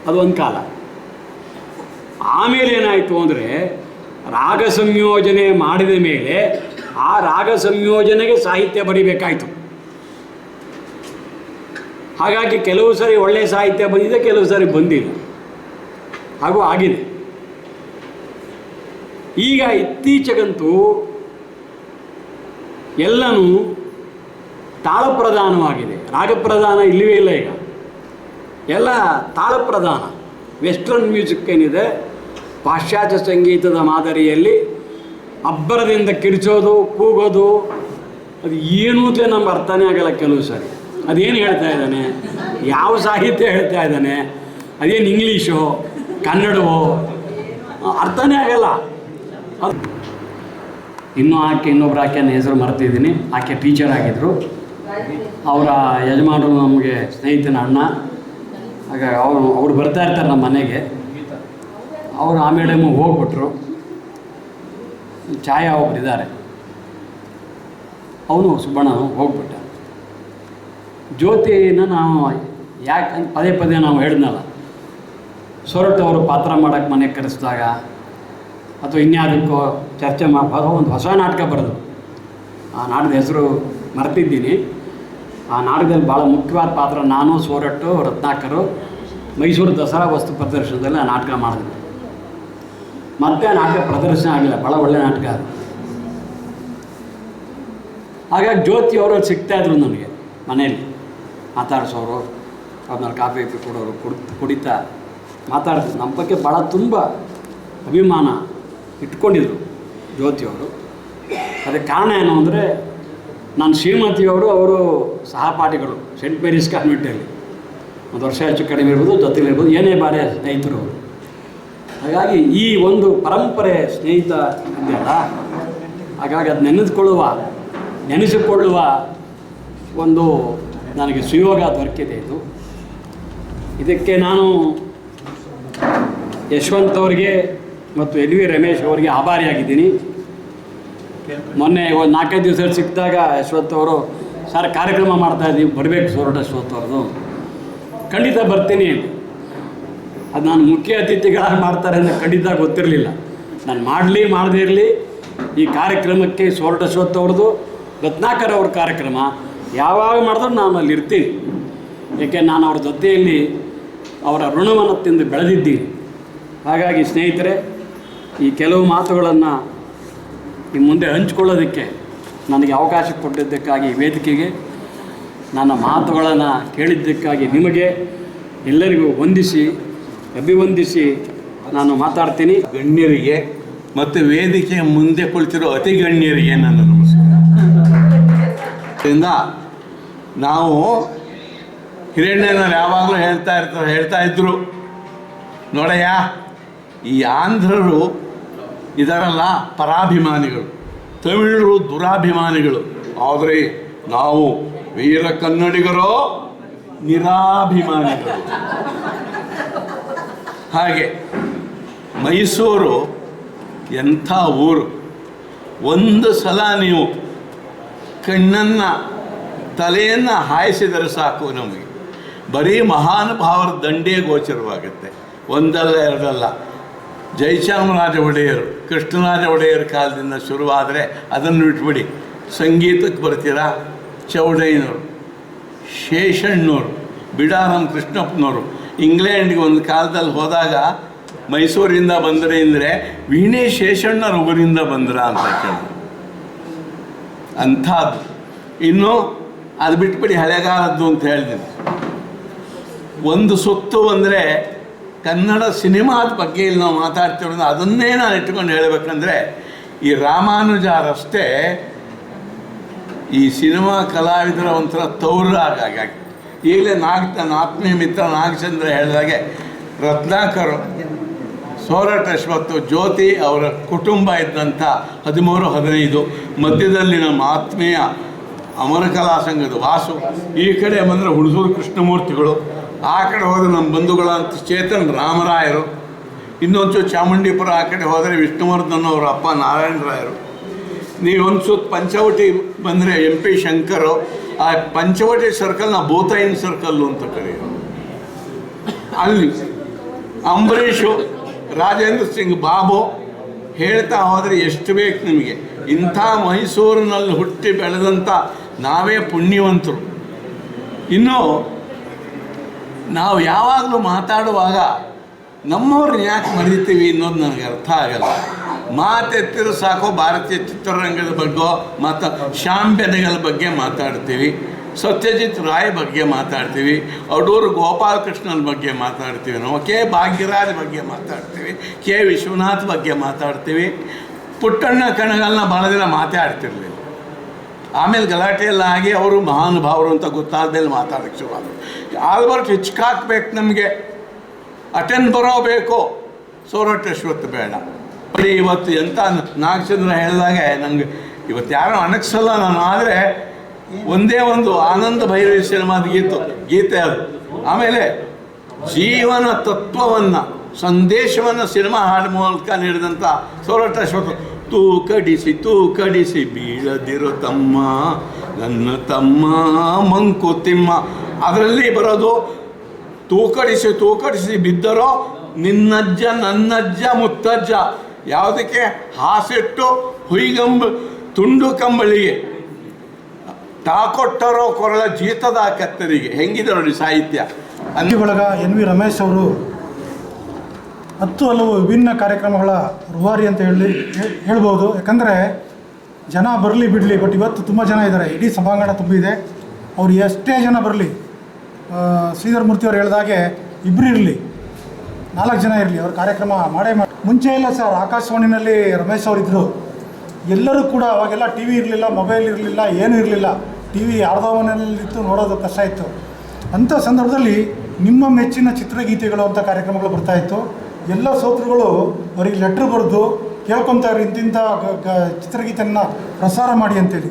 ಅದೊಂದು ಕಾಲ. ಆಮೇಲೆ ಏನಾಯಿತು ಅಂದರೆ, ರಾಗ ಸಂಯೋಜನೆ ಮಾಡಿದ ಮೇಲೆ ಆ ರಾಗ ಸಂಯೋಜನೆಗೆ ಸಾಹಿತ್ಯ ಬರೀಬೇಕಾಯಿತು. ಹಾಗಾಗಿ ಕೆಲವು ಸರಿ ಒಳ್ಳೆಯ ಸಾಹಿತ್ಯ ಬಂದಿದೆ, ಕೆಲವು ಸರಿ ಬಂದಿಲ್ಲ, ಹಾಗೂ ಆಗಿದೆ. ಈಗ ಇತ್ತೀಚೆಗಂತೂ ಎಲ್ಲನೂ ತಾಳಪ್ರಧಾನವಾಗಿದೆ, ರಾಗಪ್ರಧಾನ ಇಲ್ಲವೇ ಇಲ್ಲ. ಈಗ ಎಲ್ಲ ತಾಳಪ್ರಧಾನ. ವೆಸ್ಟರ್ನ್ ಮ್ಯೂಸಿಕ್ ಏನಿದೆ, ಪಾಶ್ಚಾತ್ಯ ಸಂಗೀತದ ಮಾದರಿಯಲ್ಲಿ ಅಬ್ಬರದಿಂದ ಕಿರಿಚೋದು, ಕೂಗೋದು, ಅದು ಏನೂ ಅಂತ ನಮ್ಗೆ ಅರ್ಥನೇ ಆಗಲ್ಲ ಕೆಲವು ಸರಿ. ಅದೇನು ಹೇಳ್ತಾ ಇದ್ದಾನೆ, ಯಾವ ಸಾಹಿತ್ಯ ಹೇಳ್ತಾ ಇದ್ದಾನೆ, ಅದೇನು ಇಂಗ್ಲೀಷು ಕನ್ನಡವೋ ಅರ್ಥನೇ ಆಗಲ್ಲ. ಅದು ಇನ್ನೊಬ್ಬರು ಆಕೆಯ ಹೆಸರು ಮರ್ತಿದ್ದೀನಿ, ಆಕೆ ಟೀಚರ್ ಆಗಿದ್ದರು. ಅವರ ಯಜಮಾನರು ನಮಗೆ ಸ್ನೇಹಿತನ ಅಣ್ಣ. ಆಗ ಅವ್ರು ಬರ್ತಾ ಇರ್ತಾರೆ ನಮ್ಮ ಮನೆಗೆ. ಅವರು ಆ ಮೇಡಮು ಹೋಗ್ಬಿಟ್ರು. ಛಾಯಾ ಒಬ್ಬರಿದ್ದಾರೆ, ಅವನು ಸುಬ್ಬಣ್ಣನು ಹೋಗ್ಬಿಟ್ಟ. ಜ್ಯೋತಿನ ನಾವು ಯಾಕೆ ಪದೇ ಪದೇ ನಾವು ಹೇಳಿದ್ನಲ್ಲ, ಸೋರಠ್ ಅವರು ಪಾತ್ರ ಮಾಡೋಕ್ಕೆ ಮನೆಗೆ ಕರೆಸಿದಾಗ ಅಥವಾ ಇನ್ಯಾವುದಕ್ಕೋ ಚರ್ಚೆ ಒಂದು ಹೊಸ ನಾಟಕ ಬರೆದು, ಆ ನಾಟಕದ ಹೆಸರು ಮರ್ತಿದ್ದೀನಿ. ಆ ನಾಟಕದಲ್ಲಿ ಭಾಳ ಮುಖ್ಯವಾದ ಪಾತ್ರ ನಾನು, ಸೋರಠ್, ರತ್ನಾಕರು ಮೈಸೂರು ದಸರಾ ವಸ್ತು ಪ್ರದರ್ಶನದಲ್ಲಿ ಆ ನಾಟಕ ಮಾಡಿದ್ವಿ. ಮತ್ತೆ ಆ ನಾಟಕ ಪ್ರದರ್ಶನ ಆಗಲಿಲ್ಲ, ಭಾಳ ಒಳ್ಳೆಯ ನಾಟಕ ಅದು. ಹಾಗಾಗಿ ಜ್ಯೋತಿಯವರು ಸಿಗ್ತಾಯಿದ್ರು ನನಗೆ ಮನೆಯಲ್ಲಿ, ಮಾತಾಡಿಸೋರು, ಅವ್ರನ್ನ ಕಾಫಿ ಕೊಡೋರು, ಕುಡಿತಾ ಮಾತಾಡ್ತಿದ್ರು. ನಮ್ಮ ಬಗ್ಗೆ ಭಾಳ ತುಂಬ ಅಭಿಮಾನ ಇಟ್ಕೊಂಡಿದ್ರು ಜ್ಯೋತಿಯವರು. ಅದಕ್ಕೆ ಕಾರಣ ಏನು ಅಂದರೆ, ನಾನು ಶ್ರೀಮತಿಯವರು ಅವರು ಸಹಪಾಠಿಗಳು ಸೆಂಟ್ ಮೇರೀಸ್ ಕಾನ್ವೆಂಟಲ್ಲಿ. ಒಂದು ವರ್ಷ ಹೆಚ್ಚು ಕಡಿಮೆ ಇರ್ಬೋದು, ಜೊತೆಲಿರ್ಬೋದು, ಏನೇ ಬಾರಿ ಸ್ನೇಹಿತರು ಅವರು. ಹಾಗಾಗಿ ಈ ಒಂದು ಪರಂಪರೆ ಸ್ನೇಹಿತ ಇದೆಯಲ್ಲ, ಹಾಗಾಗಿ ಅದು ನೆನೆಸಿಕೊಳ್ಳುವ ಒಂದು ನನಗೆ ಸುಯೋಗ ದೊರಕಿದೆ. ಇದಕ್ಕೆ ನಾನು ಯಶವಂತ್ ಅವರಿಗೆ ಮತ್ತು ಎಲ್ ವಿ ರಮೇಶ್ ಅವರಿಗೆ ಆಭಾರಿಯಾಗಿದ್ದೀನಿ. ಮೊನ್ನೆ ಒಂದು 4-5 ದಿವಸ ಸಿಕ್ಕಿದಾಗ ಯಶವಂತ್ ಅವರು, ಸರ್ ಕಾರ್ಯಕ್ರಮ ಮಾಡ್ತಾಯಿದ್ದೀವಿ, ಬರಬೇಕು ಸೋರಠ ಅಶ್ವತ್ಥ ಅವ್ರದ್ದು ಖಂಡಿತ ಬರ್ತೀನಿ ಅಂತ. ಅದು ನಾನು ಮುಖ್ಯ ಅತಿಥಿಗಳಾಗಿ ಮಾಡ್ತಾರೆ ಅಂತ ಖಂಡಿತ ಗೊತ್ತಿರಲಿಲ್ಲ. ನಾನು ಮಾಡದೇ ಇರಲಿ, ಈ ಕಾರ್ಯಕ್ರಮಕ್ಕೆ ಸೋರಠ ಅಶ್ವಥ್ ಅವ್ರದ್ದು, ರತ್ನಾಕರ್ ಅವ್ರ ಕಾರ್ಯಕ್ರಮ ಯಾವಾಗ ಮಾಡಿದ್ರು ನಾನು ಅಲ್ಲಿ ಇರ್ತೀನಿ. ಏಕೆ ನಾನು ಅವ್ರ ಜೊತೆಯಲ್ಲಿ ಅವರ ಋಣವನ್ನು ತಿಂದು ಬೆಳೆದಿದ್ದೀನಿ. ಹಾಗಾಗಿ ಸ್ನೇಹಿತರೆ, ಈ ಕೆಲವು ಮಾತುಗಳನ್ನು ನಿಮ್ಮ ಮುಂದೆ ಹಂಚ್ಕೊಳ್ಳೋದಕ್ಕೆ ನನಗೆ ಅವಕಾಶ ಕೊಟ್ಟಿದ್ದಕ್ಕಾಗಿ ವೇದಿಕೆಗೆ, ನನ್ನ ಮಾತುಗಳನ್ನು ಕೇಳಿದ್ದಕ್ಕಾಗಿ ನಿಮಗೆ ಎಲ್ಲರಿಗೂ ಅಭಿವಂದಿಸಿ ನಾನು ಮಾತಾಡ್ತೀನಿ. ಗಣ್ಯರಿಗೆ ಮತ್ತು ವೇದಿಕೆಯ ಮುಂದೆ ಕುಳಿತಿರೋ ಅತಿ ಗಣ್ಯರಿಗೆ ನನ್ನ ನಮಸ್ಕಾರ. ನಾವು ಹಿರಣ್ಯನವ್ರು ಯಾವಾಗಲೂ ಹೇಳ್ತಾ ಇದ್ರು, ನೋಡಯ್ಯ, ಈ ಆಂಧ್ರರು ಇದರಲ್ಲ ಪರಾಭಿಮಾನಿಗಳು, ತಮಿಳರು ದುರಾಭಿಮಾನಿಗಳು, ಆದರೆ ನಾವು ವೀರ ಕನ್ನಡಿಗರೋ ನಿರಾಭಿಮಾನಿಗಳು. ಹಾಗೆ ಮೈಸೂರು ಎಂಥ ಊರು. ಒಂದು ಸಲ ನೀವು ಕಣ್ಣನ್ನು ತಲೆಯನ್ನು ಹಾಯಿಸಿದರೆ ಸಾಕು, ನಮಗೆ ಬರೀ ಮಹಾನುಭಾವರ ದಂಡೇ ಗೋಚರವಾಗುತ್ತೆ. ಒಂದಲ್ಲ ಎರಡಲ್ಲ. ಜಯಚಾಮರಾಜ ಒಡೆಯರು, ಕೃಷ್ಣರಾಜ ಒಡೆಯರ ಕಾಲದಿಂದ ಶುರುವಾದರೆ ಅದನ್ನು ಬಿಟ್ಬಿಡಿ. ಸಂಗೀತಕ್ಕೆ ಬರ್ತೀರಾ, ಚೌಡಯ್ಯನವರು, ಶೇಷಣ್ಣವರು, ಬಿಡಾರಂ ಕೃಷ್ಣಪ್ಪನವರು. ಇಂಗ್ಲೆಂಡ್ಗೆ ಒಂದು ಕಾಲದಲ್ಲಿ ಹೋದಾಗ ಮೈಸೂರಿಂದ ಬಂದರೆ ಅಂದರೆ ವೀಣೆ ಶೇಷಣ್ಣರ ಊರಿಂದ ಬಂದ್ರ ಅಂತ ಕೇಳಿದ್ರು. ಅಂಥದ್ದು. ಇನ್ನು ಅದು ಬಿಟ್ಬಿಡಿ, ಹಳೆಗಾಲದ್ದು ಅಂತ ಹೇಳ್ತೀನಿ. ಒಂದು ಸುತ್ತು ಅಂದರೆ ಕನ್ನಡ ಸಿನಿಮಾದ ಬಗ್ಗೆ ಇಲ್ಲಿ ನಾವು ಮಾತಾಡ್ತಿರೋದು, ಅದನ್ನೇ ನಾನು ಇಟ್ಕೊಂಡು ಹೇಳಬೇಕಂದ್ರೆ, ಈ ರಾಮಾನುಜ ರಸ್ತೆ ಈ ಸಿನಿಮಾ ಕಲಾವಿದರ ಒಂಥರ ತೌರಾಗಿ. ಈಗಲೇ ನನ್ನ ಆತ್ಮೀಯ ಮಿತ್ರ ನಾಗಚಂದ್ರ ಹೇಳಿದಾಗೆ, ರತ್ನಾಕರ್, ಸೋರಠ ಅಶ್ವಥ್, ಜ್ಯೋತಿ ಅವರ ಕುಟುಂಬ ಇದ್ದಂಥ 13-15, ಮಧ್ಯದಲ್ಲಿ ನಮ್ಮ ಆತ್ಮೀಯ ಅಮರ ಕಲಾ ಸಂಘದ ವಾಸು, ಈ ಕಡೆ ಬಂದರೆ ಹುಣಸೂರು ಕೃಷ್ಣಮೂರ್ತಿಗಳು, ಆ ಕಡೆ ಹೋದರೆ ನಮ್ಮ ಬಂಧುಗಳಂತ ಚೇತನ್ ರಾಮರಾಯರು, ಇನ್ನೊಂಚೂರು ಚಾಮುಂಡಿಪುರ ಆ ಕಡೆ ಹೋದರೆ ವಿಷ್ಣುವರ್ಧನ್ ಅವರ ಅಪ್ಪ ನಾರಾಯಣರಾಯರು. ನೀವೊಂದು ಸುತ್ತ ಪಂಚವಟಿ ಬಂದರೆ MP ಶಂಕರು. ಆ ಪಂಚವಟಿ ಸರ್ಕಲ್ನ ಭೂತಾಯಿನ್ ಸರ್ಕಲ್ಲು ಅಂತ ಕರೆಯೋರು. ಅಲ್ಲಿ ಅಂಬರೀಷು, ರಾಜೇಂದ್ರ ಸಿಂಗ್ ಬಾಬು, ಹೇಳ್ತಾ ಹೋದರೆ ಎಷ್ಟು ಬೇಕು ನಿಮಗೆ. ಇಂಥ ಮೈಸೂರಿನಲ್ಲಿ ಹುಟ್ಟಿ ಬೆಳೆದಂಥ ನಾವೇ ಪುಣ್ಯವಂತರು. ಇನ್ನು ನಾವು ಯಾವಾಗಲೂ ಮಾತಾಡುವಾಗ ನಮ್ಮವ್ರನ್ನ ಯಾಕೆ ಮರಿತೀವಿ ಅನ್ನೋದು ನನಗೆ ಅರ್ಥ ಆಗಲ್ಲ. ಮಾತೆತ್ತಿರೋ ಸಾಕು ಭಾರತೀಯ ಚಿತ್ರರಂಗದ ಬಗ್ಗೆ ಮತ್ತು ಶ್ಯಾಮ್ ಬೆನಗಲ್ ಬಗ್ಗೆ ಮಾತಾಡ್ತೀವಿ, ಸತ್ಯಜಿತ್ ರಾಯ್ ಬಗ್ಗೆ ಮಾತಾಡ್ತೀವಿ, ಅಡೂರು ಗೋಪಾಲಕೃಷ್ಣನ ಬಗ್ಗೆ ಮಾತಾಡ್ತೀವಿ, ನಾವು ಕೆ ಭಾಗ್ಯರಾಜ್ ಬಗ್ಗೆ ಮಾತಾಡ್ತೀವಿ, ಕೆ ವಿಶ್ವನಾಥ್ ಬಗ್ಗೆ ಮಾತಾಡ್ತೀವಿ. ಪುಟ್ಟಣ್ಣ ಕಣಗಳನ್ನ ಭಾಳ ದಿನ ಮಾತಾಡ್ತಿರ್ಲಿಲ್ಲ. ಆಮೇಲೆ ಗಲಾಟೆ ಎಲ್ಲ ಆಗಿ ಅವರು ಮಹಾನುಭಾವರು ಅಂತ ಗೊತ್ತಾದ ಮೇಲೆ ಮಾತಾಡೋಕ್ಕೆ ಶುರುವಾದರು. ಆಲ್ಬರ್ಟ್ ಹಿಚ್ಕಾಕ್ ಬೇಕು ನಮಗೆ, ಅಟೆನ್ ಬರೋ ಬೇಕು, ಸೋರಠ ಅಶ್ವಥ್ ಬೇಡ. ಇವತ್ತು ಎಂಥ ನಾಗಚಂದ್ರ ಹೇಳಿದಾಗೆ ನನಗೆ ಇವತ್ತು ಯಾರೋ ಅನಕ್ಸಲ್ಲ ನಾನು. ಆದರೆ ಒಂದೇ ಒಂದು ಆನಂದ ಭೈರವಿ ಸಿನಿಮಾದ ಗೀತೆ ಅದು. ಆಮೇಲೆ ಜೀವನ ತತ್ವವನ್ನು, ಸಂದೇಶವನ್ನು ಸಿನಿಮಾ ಹಾಡು ಮೂಲಕ ನೀಡಿದಂಥ ಸೋರಠ ಅಶ್ವಥ್. ತೂ ಕಡಿಸಿ ಬೀಳದಿರೋ ತಮ್ಮ ನನ್ನ ತಮ್ಮ ಮಂಕುತಿಮ್ಮ. ಅದರಲ್ಲಿ ಬರೋದು ತೂಕಡಿಸಿ ಬಿದ್ದರೋ ನಿನ್ನಜ್ಜ ನನ್ನಜ್ಜ ಮುತ್ತಜ್ಜ. ಯಾವುದಕ್ಕೆ? ಹಾಸಿಟ್ಟು ತುಂಡು ಕಂಬಳಿಗೆ ತಾಕೊಟ್ಟರೋ ಕೊರಳ ಜೀತದ ಕತ್ತರಿಗೆ. ಹೆಂಗಿದೆ ನೋಡಿ ಸಾಹಿತ್ಯ. ಬಳಗ NV ರಮೇಶ್ ಅವರು 10 ಹಲವು ವಿಭಿನ್ನ ಕಾರ್ಯಕ್ರಮಗಳ ರೂವಾರಿ ಅಂತ ಹೇಳ್ಬೋದು. ಯಾಕಂದರೆ ಜನ ಬರಲಿ ಬಿಡಲಿ, ಬಟ್ ಇವತ್ತು ತುಂಬ ಜನ ಇದ್ದಾರೆ, ಇಡೀ ಸಭಾಂಗಣ ತುಂಬಿದೆ. ಅವ್ರು ಎಷ್ಟೇ ಜನ ಬರಲಿ, ಶ್ರೀಧರ್ ಮೂರ್ತಿಯವ್ರು ಹೇಳಿದಾಗೆ ಇಬ್ಬರು ಇರಲಿ, 4 ಜನ ಇರಲಿ, ಅವ್ರ ಕಾರ್ಯಕ್ರಮ ಮಾಡೇ ಮುಂಚೆ ಇಲ್ಲ ಸರ್. ಆಕಾಶವಾಣಿನಲ್ಲಿ ರಮೇಶ್ ಅವರಿದ್ದರು. ಎಲ್ಲರೂ ಕೂಡ ಅವಾಗೆಲ್ಲ TV ಇರಲಿಲ್ಲ, ಮೊಬೈಲ್ ಇರಲಿಲ್ಲ, ಏನೂ ಇರಲಿಲ್ಲ. TV ಯಾರ್ದೋ ಮನೆಯಲ್ಲಿತ್ತು, ನೋಡೋದು ಕಷ್ಟ ಇತ್ತು. ಅಂಥ ಸಂದರ್ಭದಲ್ಲಿ ನಿಮ್ಮ ಮೆಚ್ಚಿನ ಚಿತ್ರಗೀತೆಗಳು ಅಂತ ಕಾರ್ಯಕ್ರಮಗಳು ಬರ್ತಾಯಿತ್ತು. ಎಲ್ಲ ಶ್ರೋತೃಗಳು ಅವರಿಗೆ ಲೆಟ್ರ್ ಬರೆದು ಕೇಳ್ಕೊತಾರೆ, ಇಂತಿಂಥ ಚಿತ್ರಗೀತೆಯನ್ನು ಪ್ರಸಾರ ಮಾಡಿ ಅಂತೇಳಿ.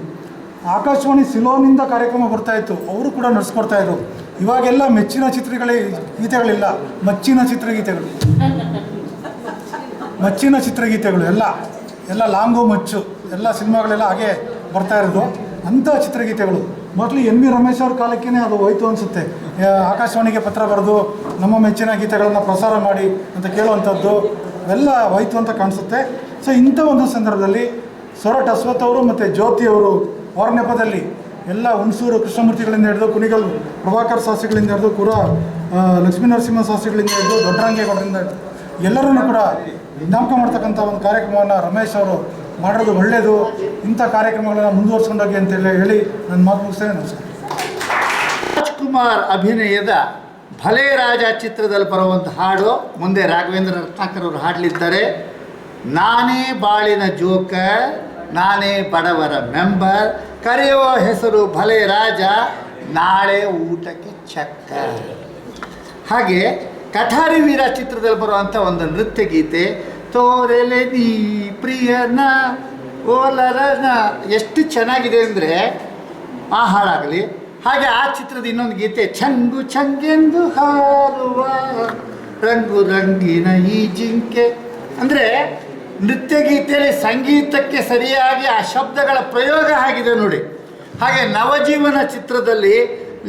ಆಕಾಶವಾಣಿ ಸಿಲೋನಿಂದ ಕಾರ್ಯಕ್ರಮ ಬರ್ತಾಯಿತ್ತು, ಅವರು ಕೂಡ ನಡೆಸ್ಕೊಡ್ತಾಯಿದ್ರು. ಇವಾಗೆಲ್ಲ ಮೆಚ್ಚಿನ ಗೀತೆಗಳಿಲ್ಲ, ಮಚ್ಚಿನ ಚಿತ್ರಗೀತೆಗಳು ಎಲ್ಲ ಲಾಂಗು ಮಚ್ಚು ಎಲ್ಲ ಸಿನಿಮಾಗಳೆಲ್ಲ ಹಾಗೆ ಬರ್ತಾ ಇರೋದು. ಅಂಥ ಚಿತ್ರಗೀತೆಗಳು ಮೋಸ್ಟ್ಲಿ ಎನ್ ವಿ ರಮೇಶ್ ಅವ್ರ ಕಾಲಕ್ಕೇ ಅದು ಹೋಯ್ತು ಅನಿಸುತ್ತೆ. ಆಕಾಶವಾಣಿಗೆ ಪತ್ರ ಬರೆದು ನಮ್ಮ ಮೆಚ್ಚಿನ ಗೀತೆಗಳನ್ನು ಪ್ರಸಾರ ಮಾಡಿ ಅಂತ ಕೇಳುವಂಥದ್ದು ಅವೆಲ್ಲ ಹೋಯ್ತು ಅಂತ ಕಾಣಿಸುತ್ತೆ. ಸೊ ಇಂಥ ಒಂದು ಸಂದರ್ಭದಲ್ಲಿ ಸೊರಟ್ ಅಶ್ವಥ್ ಅವರು ಮತ್ತು ಜ್ಯೋತಿ ಅವರು ಅವರ ನೆಪದಲ್ಲಿ ಎಲ್ಲ ಹುಣಸೂರು ಕೃಷ್ಣಮೂರ್ತಿಗಳಿಂದ ಹಿಡಿದು ಕುಣಿಗಲ್ ಪ್ರಭಾಕರ್ ಶಾಸ್ತ್ರಿಗಳಿಂದ ಹಿಡಿದು ಕೂಡ ಲಕ್ಷ್ಮೀ ನರಸಿಂಹ ಶಾಸ್ತ್ರಿಗಳಿಂದ ಹಿಡಿದು ದೊಡ್ಡರಂಗೇಗೌಡರಿಂದ ಹಿಡಿದು ಎಲ್ಲರನ್ನೂ ಕೂಡ ಜ್ಞಾಪಕ ಮಾಡ್ತಕ್ಕಂಥ ಒಂದು ಕಾರ್ಯಕ್ರಮವನ್ನು ರಮೇಶ್ ಅವರು ಮಾಡೋದು ಒಳ್ಳೆಯದು. ಇಂಥ ಕಾರ್ಯಕ್ರಮಗಳನ್ನು ಮುಂದುವರ್ಸ್ಕೊಂಡೋಗಿ ಅಂತೇಳಿ ಹೇಳಿ ನನ್ನ ಮಾತು ಮುಗಿಸ್ತೇನೆ. ನಮಸ್ಕಾರ. ರಾಜ್ಕುಮಾರ್ ಅಭಿನಯದ ಭಲೆ ರಾಜ ಚಿತ್ರದಲ್ಲಿ ಬರುವಂಥ ಹಾಡು ಮುಂದೆ ರಾಘವೇಂದ್ರ ರತ್ನಾಕರ್ ಅವರು ಹಾಡಲಿದ್ದಾರೆ. ನಾನೇ ಬಾಳಿನ ಜೋಕರ್, ನಾನೇ ಬಡವರ ಮೆಂಬರ್, ಕರೆಯುವ ಹೆಸರು ಭಲೆ ರಾಜ, ನಾಳೆ ಊಟಕ್ಕೆ ಚಕ್ಕ. ಹಾಗೆ ಕಠಾರಿ ವೀರ ಚಿತ್ರದಲ್ಲಿ ಬರುವಂಥ ಒಂದು ನೃತ್ಯ ಗೀತೆ ತೋರೆಲೆ ನೀ ಪ್ರಿಯನ ಓಲರನ, ಎಷ್ಟು ಚೆನ್ನಾಗಿದೆ ಅಂದರೆ ಆ ಹಾಡಾಗಲಿ. ಹಾಗೆ ಆ ಚಿತ್ರದ ಇನ್ನೊಂದು ಗೀತೆ ಚಂಗು ಚಂಗೆಂದು ಹಾರುವ ರಂಗು ರಂಗಿನ ಈ ಜಿಂಕೆ. ಅಂದರೆ ನೃತ್ಯ ಗೀತೆಯಲ್ಲಿ ಸಂಗೀತಕ್ಕೆ ಸರಿಯಾಗಿ ಆ ಶಬ್ದಗಳ ಪ್ರಯೋಗ ಆಗಿದೆ ನೋಡಿ. ಹಾಗೆ ನವಜೀವನ ಚಿತ್ರದಲ್ಲಿ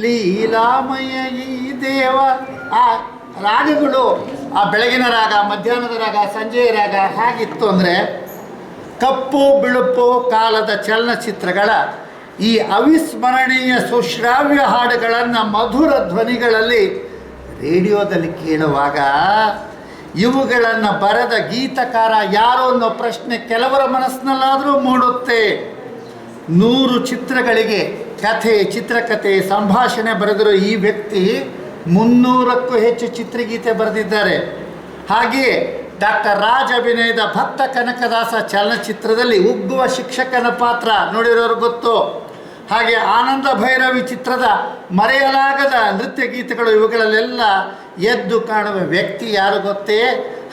ಲೀಲಾಮಯ ಈ ದೇವ, ಆ ರಾಗಗಳು, ಆ ಬೆಳಗಿನ ರಾಗ, ಮಧ್ಯಾಹ್ನದ ರಾಗ, ಸಂಜೆಯ ರಾಗ ಹೇಗಿತ್ತು ಅಂದರೆ ಕಪ್ಪು ಬಿಳುಪು ಕಾಲದ ಚಲನಚಿತ್ರಗಳ ಈ ಅವಿಸ್ಮರಣೀಯ ಸುಶ್ರಾವ್ಯ ಹಾಡುಗಳನ್ನು ಮಧುರ ಧ್ವನಿಗಳಲ್ಲಿ ರೇಡಿಯೋದಲ್ಲಿ ಕೇಳುವಾಗ ಇವುಗಳನ್ನು ಬರೆದ ಗೀತಕಾರ ಯಾರೋ ಅನ್ನೋ ಪ್ರಶ್ನೆ ಕೆಲವರ ಮನಸ್ಸಿನಲ್ಲಾದರೂ ಮೂಡುತ್ತೆ. 100 ಚಿತ್ರಗಳಿಗೆ ಕಥೆ, ಚಿತ್ರಕಥೆ, ಸಂಭಾಷಣೆ ಬರೆದಿರೋ ಈ ವ್ಯಕ್ತಿ 300ಕ್ಕೂ ಹೆಚ್ಚು ಚಿತ್ರಗೀತೆ ಬರೆದಿದ್ದಾರೆ. ಹಾಗೆಯೇ ಡಾಕ್ಟರ್ ರಾಜ್ ಅಭಿನಯದ ಭಕ್ತ ಕನಕದಾಸ ಚಲನಚಿತ್ರದಲ್ಲಿ ಉಗ್ಗುವ ಶಿಕ್ಷಕನ ಪಾತ್ರ ನೋಡಿರೋರು ಗೊತ್ತು. ಹಾಗೆ ಆನಂದ ಭೈರವಿ ಚಿತ್ರದ ಮರೆಯಲಾಗದ ನೃತ್ಯ ಗೀತೆಗಳು, ಇವುಗಳಲ್ಲೆಲ್ಲ ಎದ್ದು ಕಾಣುವ ವ್ಯಕ್ತಿ ಯಾರು ಗೊತ್ತೇ?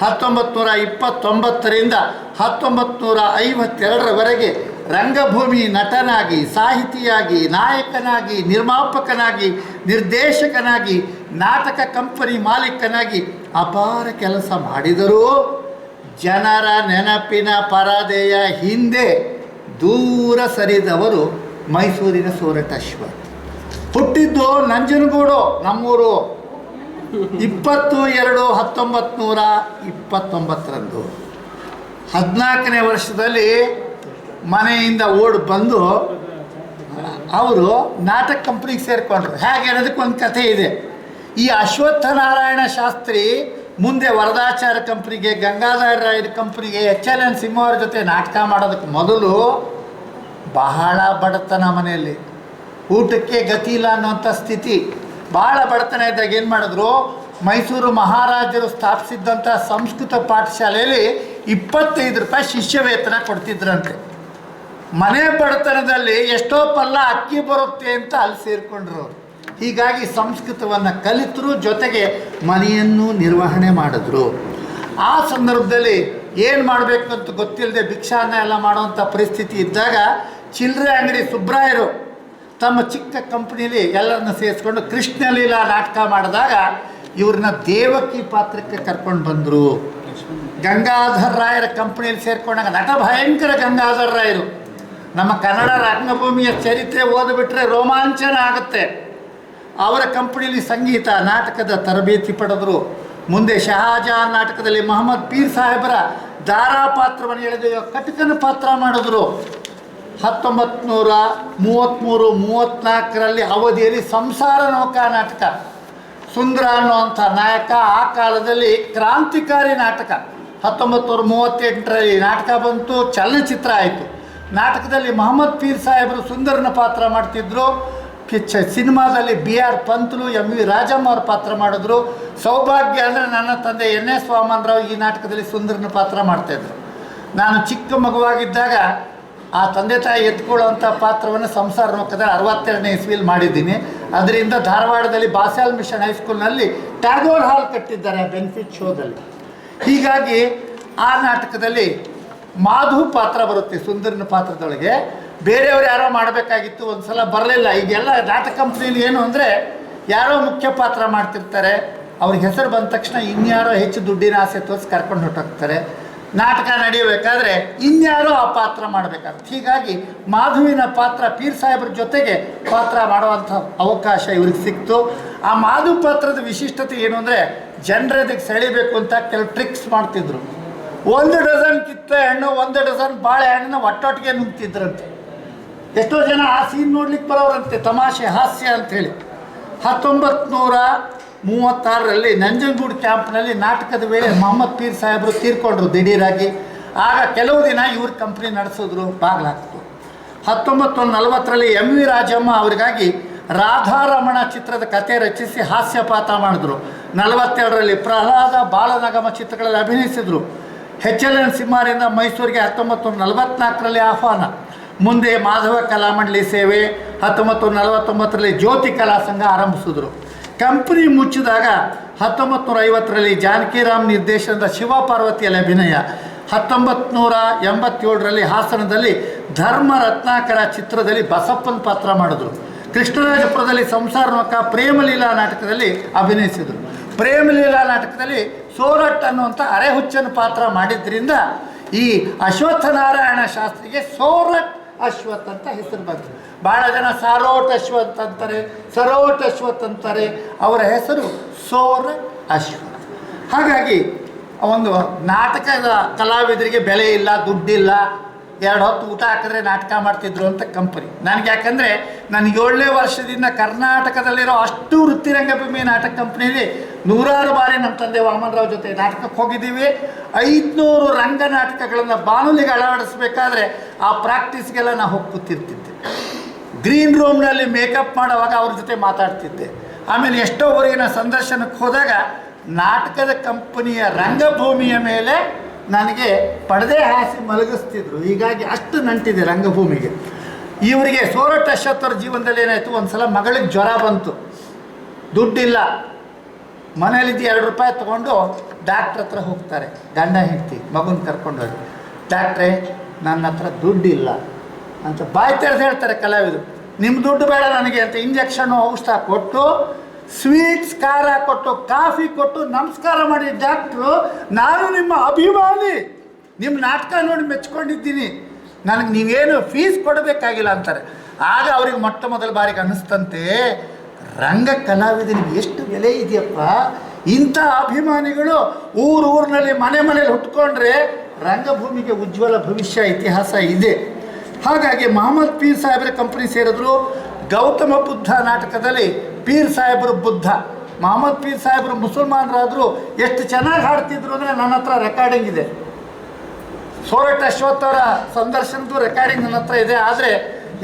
1929ರಿಂದ 1952ರವರೆಗೆ ರಂಗಭೂಮಿ ನಟನಾಗಿ, ಸಾಹಿತಿಯಾಗಿ, ನಾಯಕನಾಗಿ, ನಿರ್ಮಾಪಕನಾಗಿ, ನಿರ್ದೇಶಕನಾಗಿ, ನಾಟಕ ಕಂಪನಿ ಮಾಲೀಕನಾಗಿ ಅಪಾರ ಕೆಲಸ ಮಾಡಿದರೂ ಜನರ ನೆನಪಿನ ಪರದೆಯ ಹಿಂದೆ ದೂರ ಸರಿದವರು ಮೈಸೂರಿನ ಸೊರಟ್ ಅಶ್ವಥ್. ಹುಟ್ಟಿದ್ದು ನಂಜನಗೂಡು, ನಮ್ಮೂರು. 20/2/1929 14ನೇ ವರ್ಷದಲ್ಲಿ ಮನೆಯಿಂದ ಓಡಿ ಬಂದು ಅವರು ನಾಟಕ ಕಂಪ್ನಿಗೆ ಸೇರಿಕೊಂಡ್ರು. ಹೇಗೆ ಅನ್ನೋದಕ್ಕೊಂದು ಕಥೆ ಇದೆ. ಈ ಅಶ್ವತ್ಥನಾರಾಯಣ ಶಾಸ್ತ್ರಿ ಮುಂದೆ ವರದಾಚಾರ್ಯ ಕಂಪ್ನಿಗೆ, ಗಂಗಾಧರ ರಾಯರ ಕಂಪ್ನಿಗೆ, HLN ಸಿಂಹವ್ರ ಜೊತೆ ನಾಟಕ ಮಾಡೋದಕ್ಕೆ ಮೊದಲು ಬಹಳ ಬಡತನ, ಮನೆಯಲ್ಲಿ ಊಟಕ್ಕೆ ಗತಿ ಇಲ್ಲ ಅನ್ನೋಂಥ ಸ್ಥಿತಿ. ಭಾಳ ಬಡತನ ಇದ್ದಾಗ ಏನು ಮಾಡಿದ್ರು, ಮೈಸೂರು ಮಹಾರಾಜರು ಸ್ಥಾಪಿಸಿದ್ದಂಥ ಸಂಸ್ಕೃತ ಪಾಠಶಾಲೆಯಲ್ಲಿ 25 ರೂಪಾಯಿ ಶಿಷ್ಯ ವೇತನ ಕೊಡ್ತಿದ್ರಂತೆ. ಮನೆ ಬಡತನದಲ್ಲಿ ಎಷ್ಟೋ ಪಲ್ಲ ಅಕ್ಕಿ ಬರುತ್ತೆ ಅಂತ ಅಲ್ಲಿ ಸೇರಿಕೊಂಡ್ರು. ಹೀಗಾಗಿ ಸಂಸ್ಕೃತವನ್ನು ಕಲಿತರು, ಜೊತೆಗೆ ಮನೆಯನ್ನು ನಿರ್ವಹಣೆ ಮಾಡಿದ್ರು. ಆ ಸಂದರ್ಭದಲ್ಲಿ ಏನು ಮಾಡಬೇಕು ಅಂತ ಗೊತ್ತಿಲ್ಲದೆ ಭಿಕ್ಷಾನ್ನ ಎಲ್ಲ ಮಾಡುವಂಥ ಪರಿಸ್ಥಿತಿ ಇದ್ದಾಗ ಚಿಲ್ಲರೆ ಅಂಗಡಿ ಸುಬ್ರಾಯರು ತಮ್ಮ ಚಿಕ್ಕ ಕಂಪ್ನಿಯಲ್ಲಿ ಎಲ್ಲರನ್ನ ಸೇರಿಸ್ಕೊಂಡು ಕೃಷ್ಣಲೀಲಾ ನಾಟಕ ಮಾಡಿದಾಗ ಇವ್ರನ್ನ ದೇವಕಿ ಪಾತ್ರಕ್ಕೆ ಕರ್ಕೊಂಡು ಬಂದರು. ಗಂಗಾಧರ ರಾಯರ ಕಂಪ್ನಿಯಲ್ಲಿ ಸೇರಿಕೊಂಡಾಗ ನಟ ಭಯಂಕರ ಗಂಗಾಧರ ರಾಯರು. ನಮ್ಮ ಕನ್ನಡ ರಂಗಭೂಮಿಯ ಚರಿತ್ರೆ ಓದಿಬಿಟ್ರೆ ರೋಮಾಂಚನ ಆಗುತ್ತೆ. ಅವರ ಕಂಪ್ನಿಯಲ್ಲಿ ಸಂಗೀತ ನಾಟಕದ ತರಬೇತಿ ಪಡೆದರು. ಮುಂದೆ ಶಹಾಜಹಾನ್ ನಾಟಕದಲ್ಲಿ ಮೊಹಮ್ಮದ್ ಪೀರ್ ಸಾಹೇಬರ ದಾರಾ ಪಾತ್ರವನ್ನು ಎಳೆದೊಯ್ಯುವ ಕಟಕನ ಪಾತ್ರ ಮಾಡಿದ್ರು. 1933-34ರಲ್ಲಿ ಅವಧಿಯಲ್ಲಿ ಸಂಸಾರ ನೌಕಾ ನಾಟಕ, ಸುಂದರ ಅನ್ನುವಂಥ ನಾಯಕ ಆ ಕಾಲದಲ್ಲಿ ಕ್ರಾಂತಿಕಾರಿ ನಾಟಕ. 1938ರಲ್ಲಿ ನಾಟಕ ಬಂತು, ಚಲನಚಿತ್ರ ಆಯಿತು. ನಾಟಕದಲ್ಲಿ ಮೊಹಮ್ಮದ್ ಪೀರ್ ಸಾಹೇಬರು ಸುಂದರನ ಪಾತ್ರ ಮಾಡ್ತಿದ್ರು. ಸಿನಿಮಾದಲ್ಲಿ BR ಪಂತ್ಲು, MV ರಾಜಮ್ಮ ಅವ್ರ ಪಾತ್ರ ಮಾಡಿದ್ರು. ಸೌಭಾಗ್ಯ ಅಂದರೆ ನನ್ನ ತಂದೆ NS ವಾಮನರಾವ್ ಈ ನಾಟಕದಲ್ಲಿ ಸುಂದರನ ಪಾತ್ರ ಮಾಡ್ತಾಯಿದ್ರು. ನಾನು ಚಿಕ್ಕ ಮಗುವಾಗಿದ್ದಾಗ ಆ ತಂದೆ ತಾಯಿ ಎತ್ಕೊಳ್ಳುವಂಥ ಪಾತ್ರವನ್ನು ಸಂಸಾರ ನೌಕದಲ್ಲಿ 62ನೇ ಇಸ್ವಿಯಲ್ಲಿ ಮಾಡಿದ್ದೀನಿ. ಅದರಿಂದ ಧಾರವಾಡದಲ್ಲಿ ಬಾಸ್ಯಾಲ್ ಮಿಷನ್ ಹೈಸ್ಕೂಲ್ನಲ್ಲಿ ಟ್ಯಾಗೋರ್ ಹಾಲ್ ಕಟ್ಟಿದ್ದಾರೆ ಬೆನಿಫಿಟ್ ಶೋದಲ್ಲಿ. ಹೀಗಾಗಿ ಆ ನಾಟಕದಲ್ಲಿ ಮಾಧು ಪಾತ್ರ ಬರುತ್ತೆ ಸುಂದರನ ಪಾತ್ರದೊಳಗೆ. ಬೇರೆಯವ್ರು ಯಾರೋ ಮಾಡಬೇಕಾಗಿತ್ತು, ಒಂದು ಸಲ ಬರಲಿಲ್ಲ. ಈಗೆಲ್ಲ ನಾಟಕ ಕಂಪ್ನಿಯಲ್ಲಿ ಏನು ಅಂದರೆ ಯಾರೋ ಮುಖ್ಯ ಪಾತ್ರ ಮಾಡ್ತಿರ್ತಾರೆ, ಅವ್ರಿಗೆ ಹೆಸರು ಬಂದ ತಕ್ಷಣ ಇನ್ಯಾರೋ ಹೆಚ್ಚು ದುಡ್ಡಿನ ಆಸೆ ತೋರಿಸಿ ಕರ್ಕೊಂಡು ಹೊರಟೋಗ್ತಾರೆ. ನಾಟಕ ನಡೆಯಬೇಕಾದ್ರೆ ಇನ್ಯಾರೋ ಆ ಪಾತ್ರ ಮಾಡಬೇಕಾಗುತ್ತೆ. ಹೀಗಾಗಿ ಮಾಧುವಿನ ಪಾತ್ರ ಪೀರ್ ಸಾಹೇಬ್ರ ಜೊತೆಗೆ ಪಾತ್ರ ಮಾಡುವಂಥ ಅವಕಾಶ ಇವ್ರಿಗೆ ಸಿಕ್ತು. ಆ ಮಾಧು ಪಾತ್ರದ ವಿಶಿಷ್ಟತೆ ಏನು ಅಂದರೆ ಜನರದಕ್ಕೆ ಸೆಳಿಬೇಕು ಅಂತ ಕೆಲವು ಟ್ರಿಕ್ಸ್ ಮಾಡ್ತಿದ್ರು. 1 ಡಜನ್ ಕಿತ್ತಳೆ ಹಣ್ಣು 1 ಡಜನ್ ಬಾಳೆಹಣ್ಣನ್ನ ಒಟ್ಟೊಟ್ಟಿಗೆ ನುಗ್ತಿದ್ರಂತೆ. ಎಷ್ಟೋ ಜನ ಆ ಸೀನ್ ನೋಡ್ಲಿಕ್ಕೆ ಬರೋರಂತೆ, ತಮಾಷೆ ಹಾಸ್ಯ ಅಂಥೇಳಿ. 1936ರಲ್ಲಿ ನಂಜನಗೂಡು ಕ್ಯಾಂಪ್ನಲ್ಲಿ ನಾಟಕದ ವೇಳೆ ಮೊಹಮ್ಮದ್ ಪೀರ್ ಸಾಹೇಬರು ತೀರ್ಕೊಂಡ್ರು ದಿಢೀರಾಗಿ. ಆಗ ಕೆಲವು ದಿನ ಇವ್ರ ಕಂಪ್ನಿ ನಡೆಸಿದ್ರು, ಬಾಗ್ಲಾಗ್ತು. 1940ರಲ್ಲಿ ಎಂ ವಿ ರಾಜಮ್ಮ ಅವರಿಗಾಗಿ ರಾಧಾರಮಣ ಚಿತ್ರದ ಕತೆ ರಚಿಸಿ ಹಾಸ್ಯಪಾತ ಮಾಡಿದ್ರು. 42ರಲ್ಲಿ ಪ್ರಹ್ಲಾದ ಬಾಲನಗಮ ಚಿತ್ರಗಳಲ್ಲಿ ಅಭಿನಯಿಸಿದರು. HLN ಸಿಂಹಾರಿಂದ ಮೈಸೂರಿಗೆ 1944ರಲ್ಲಿ ಆಹ್ವಾನ. ಮುಂದೆ ಮಾಧವ ಕಲಾಮಂಡಳಿ ಸೇವೆ. 1949ರಲ್ಲಿ ಜ್ಯೋತಿ ಕಲಾ ಸಂಘ ಆರಂಭಿಸಿದ್ರು. ಕಂಪ್ನಿ ಮುಚ್ಚಿದಾಗ 1950ರಲ್ಲಿ ಜಾನಕಿರಾಮ್ ನಿರ್ದೇಶನದ ಶಿವ ಪಾರ್ವತಿಯಲ್ಲಿ ಅಭಿನಯ. 1987ರಲ್ಲಿ ಹಾಸನದಲ್ಲಿ ಧರ್ಮ ರತ್ನಾಕರ ಚಿತ್ರದಲ್ಲಿ ಬಸಪ್ಪನ ಪಾತ್ರ ಮಾಡಿದ್ರು. ಕೃಷ್ಣರಾಜಪುರದಲ್ಲಿ ಸಂಸಾರನೋಕ ಪ್ರೇಮಲೀಲಾ ನಾಟಕದಲ್ಲಿ ಅಭಿನಯಿಸಿದರು. ಪ್ರೇಮಲೀಲಾ ನಾಟಕದಲ್ಲಿ ಸೋರಟ್ ಅನ್ನುವಂಥ ಅರೆಹುಚ್ಚನ ಪಾತ್ರ ಮಾಡಿದ್ರಿಂದ ಈ ಅಶ್ವತ್ಥನಾರಾಯಣ ಶಾಸ್ತ್ರಿಗೆ ಸೋರಟ್ ಅಶ್ವಥ್ ಅಂತ ಹೆಸರು ಬಂತು. ಭಾಳ ಜನ ಸಾರೋಟ್ ಅಶ್ವಥ್ ಅಂತಾರೆ, ಸರೋಟ್ ಅಶ್ವಥ್ ಅಂತಾರೆ. ಅವರ ಹೆಸರು ಸೋರಟ್ ಅಶ್ವಥ್. ಹಾಗಾಗಿ ಒಂದು ನಾಟಕದ ಕಲಾವಿದರಿಗೆ ಬೆಲೆ ಇಲ್ಲ, ದುಡ್ಡಿಲ್ಲ, 2 ಹೊತ್ತು ಊಟ ಹಾಕಿದ್ರೆ ನಾಟಕ ಮಾಡ್ತಿದ್ರು ಅಂತ ಕಂಪನಿ. ನನಗೆ ಯಾಕಂದರೆ ನಾನು 7ನೇ ವರ್ಷದಿಂದ ಕರ್ನಾಟಕದಲ್ಲಿರೋ ಅಷ್ಟು ವೃತ್ತಿ ರಂಗಭೂಮಿ ನಾಟಕ ಕಂಪ್ನಿಯಲ್ಲಿ 100 ಬಾರಿ ನಮ್ಮ ತಂದೆ ವಾಮನರಾವ್ ಜೊತೆ ನಾಟಕಕ್ಕೆ ಹೋಗಿದ್ದೀವಿ. 500 ರಂಗ ನಾಟಕಗಳನ್ನು ಬಾನುಲಿಗೆ ಅಳವಡಿಸ್ಬೇಕಾದ್ರೆ ಆ ಪ್ರಾಕ್ಟೀಸ್ಗೆಲ್ಲ ನಾನು ಹೋಗಿ ಕೂತಿರ್ತಿದ್ದೆ. ಗ್ರೀನ್ ರೂಮ್ನಲ್ಲಿ ಮೇಕಪ್ ಮಾಡೋವಾಗ ಅವ್ರ ಜೊತೆ ಮಾತಾಡ್ತಿದ್ದೆ. ಆಮೇಲೆ ಎಷ್ಟೋ ಊರಿನ ಸಂದರ್ಶನಕ್ಕೆ ಹೋದಾಗ ನಾಟಕದ ಕಂಪನಿಯ ರಂಗಭೂಮಿಯ ಮೇಲೆ ನನಗೆ ಪರದೆ ಹಾಸಿ ಮಲಗಿಸ್ತಿದ್ರು. ಹೀಗಾಗಿ ಅಷ್ಟು ನಂಟಿದೆ ರಂಗಭೂಮಿಗೆ. ಇವರಿಗೆ ಸೋರಟ್ ಅಶ್ವಥ್ ಅವ್ರ ಜೀವನದಲ್ಲಿ ಏನಾಯಿತು, ಒಂದು ಸಲ ಮಗಳಿಗೆ ಜ್ವರ ಬಂತು, ದುಡ್ಡಿಲ್ಲ. ಮನೇಲಿದ್ದು 2 ರೂಪಾಯಿ ತೊಗೊಂಡು ಡಾಕ್ಟ್ರ್ ಹತ್ರ ಹೋಗ್ತಾರೆ, ಗಂಡ ಹೆಂಡತಿ ಮಗುನ ಕರ್ಕೊಂಡು ಹೋಗಿ. ಡಾಕ್ಟ್ರೇ, ನನ್ನ ಹತ್ರ ದುಡ್ಡಿಲ್ಲ ಅಂತ ಬಾಯಿ ತೆರೆದು ಹೇಳ್ತಾರೆ ಕಲಾವಿದರು. ನಿಮ್ಮ ದುಡ್ಡು ಬೇಡ ನನಗೆ ಅಂತ ಇಂಜೆಕ್ಷನ್ನು ಔಷಧ ಕೊಟ್ಟು, ಸ್ವೀಟ್ಸ್ ಖಾರ ಕೊಟ್ಟು, ಕಾಫಿ ಕೊಟ್ಟು ನಮಸ್ಕಾರ ಮಾಡಿ, ಡಾಕ್ಟ್ರು ನಾನು ನಿಮ್ಮ ಅಭಿಮಾನಿ, ನಿಮ್ಮ ನಾಟಕ ನೋಡಿ ಮೆಚ್ಕೊಂಡಿದ್ದೀನಿ, ನನಗೆ ನೀವೇನು ಫೀಸ್ ಕೊಡಬೇಕಾಗಿಲ್ಲ ಅಂತಾರೆ. ಆಗ ಅವ್ರಿಗೆ ಮೊಟ್ಟ ಮೊದಲ ಬಾರಿಗೆ ಅನ್ನಿಸ್ತಂತೆ, ರಂಗ ಕಲಾವಿದನಿಗೆ ಎಷ್ಟು ಬೆಲೆ ಇದೆಯಪ್ಪ. ಇಂಥ ಅಭಿಮಾನಿಗಳು ಊರಿನಲ್ಲಿ ಮನೇಲಿ ಹುಟ್ಕೊಂಡ್ರೆ ರಂಗಭೂಮಿಗೆ ಉಜ್ವಲ ಭವಿಷ್ಯ ಇತಿಹಾಸ ಇದೆ. ಹಾಗಾಗಿ ಮೊಹಮ್ಮದ್ ಪೀರ್ ಸಾಹೇಬ್ರ ಕಂಪ್ನಿ ಸೇರಿದ್ರು. ಗೌತಮ ಬುದ್ಧ ನಾಟಕದಲ್ಲಿ ಪೀರ್ ಸಾಹೇಬರು ಬುದ್ಧ, ಮೊಹಮ್ಮದ್ ಪೀರ್ ಸಾಹೇಬರು ಮುಸಲ್ಮಾನರಾದರು. ಎಷ್ಟು ಚೆನ್ನಾಗಿ ಹಾಡ್ತಿದ್ರು ಅಂದರೆ ನನ್ನ ಹತ್ರ ರೆಕಾರ್ಡಿಂಗ್ ಇದೆ. ಸೋರಟ್ ಅಶ್ವಥ್ ಅವರ ಸಂದರ್ಶನದ್ದು ರೆಕಾರ್ಡಿಂಗ್ ನನ್ನ ಹತ್ರ ಇದೆ. ಆದರೆ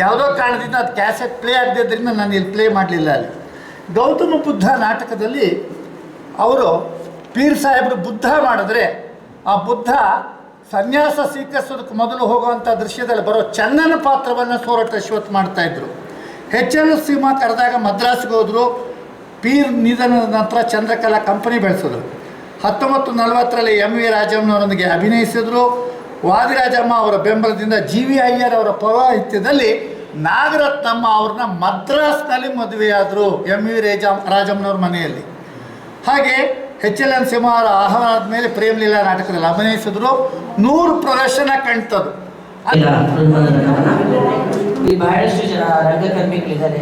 ಯಾವುದೋ ಕಾರಣದಿಂದ ಅದು ಕ್ಯಾಸೆಟ್ ಪ್ಲೇ ಆಗದಿದ್ದರಿಂದ ನಾನು ಇಲ್ಲಿ ಪ್ಲೇ ಮಾಡಲಿಲ್ಲ. ಅಲ್ಲಿ ಗೌತಮ ಬುದ್ಧ ನಾಟಕದಲ್ಲಿ ಅವರು ಪೀರ್ ಸಾಹೇಬರು ಬುದ್ಧ ಮಾಡಿದ್ರೆ, ಆ ಬುದ್ಧ ಸನ್ಯಾಸ ಸ್ವೀಕರಿಸೋದಕ್ಕೆ ಮೊದಲು ಹೋಗುವಂಥ ದೃಶ್ಯದಲ್ಲಿ ಬರೋ ಚನ್ನನ ಪಾತ್ರವನ್ನು ಸೋರಟ್ ಅಶ್ವಥ್ ಮಾಡ್ತಾಯಿದ್ರು. HL ಸಿಂಹ ಕರೆದಾಗ ಮದ್ರಾಸ್ಗೆ ಹೋದರು. ಪೀರ್ ನಿಧನದ ನಂತರ ಚಂದ್ರಕಲಾ ಕಂಪನಿ ಬೆಳೆಸಿದ್ರು. 1940ರಲ್ಲಿ ಎಂ ವಿ ರಾಜಮ್ಮನವರೊಂದಿಗೆ ಅಭಿನಯಿಸಿದರು. ವಾದಿರಾಜಮ್ಮ ಅವರ ಬೆಂಬಲದಿಂದ GV ಅಯ್ಯರ್ ಅವರ ಪೌರೋಹಿತ್ಯದಲ್ಲಿ ನಾಗರತ್ನಮ್ಮ ಅವ್ರನ್ನ ಮದ್ರಾಸ್ನಲ್ಲಿ ಮದುವೆಯಾದರು ಎಂ ವಿ ರಾಜಮ್ಮನವ್ರ ಮನೆಯಲ್ಲಿ. ಹಾಗೆ HLN ಸಿಂಹ ಅವರ ಆಹ್ವಾನದ ಮೇಲೆ ಪ್ರೇಮಲೀಲಾ ನಾಟಕದಲ್ಲಿ ಅಭಿನಯಿಸಿದ್ರು. 100 ಪ್ರದರ್ಶನ ಕಾಣ್ತದ್ದು. ಇಲ್ಲಿ ಬಹಳಷ್ಟು ಜನ ರಂಗಕರ್ಮಿಗಳಿದ್ದಾರೆ.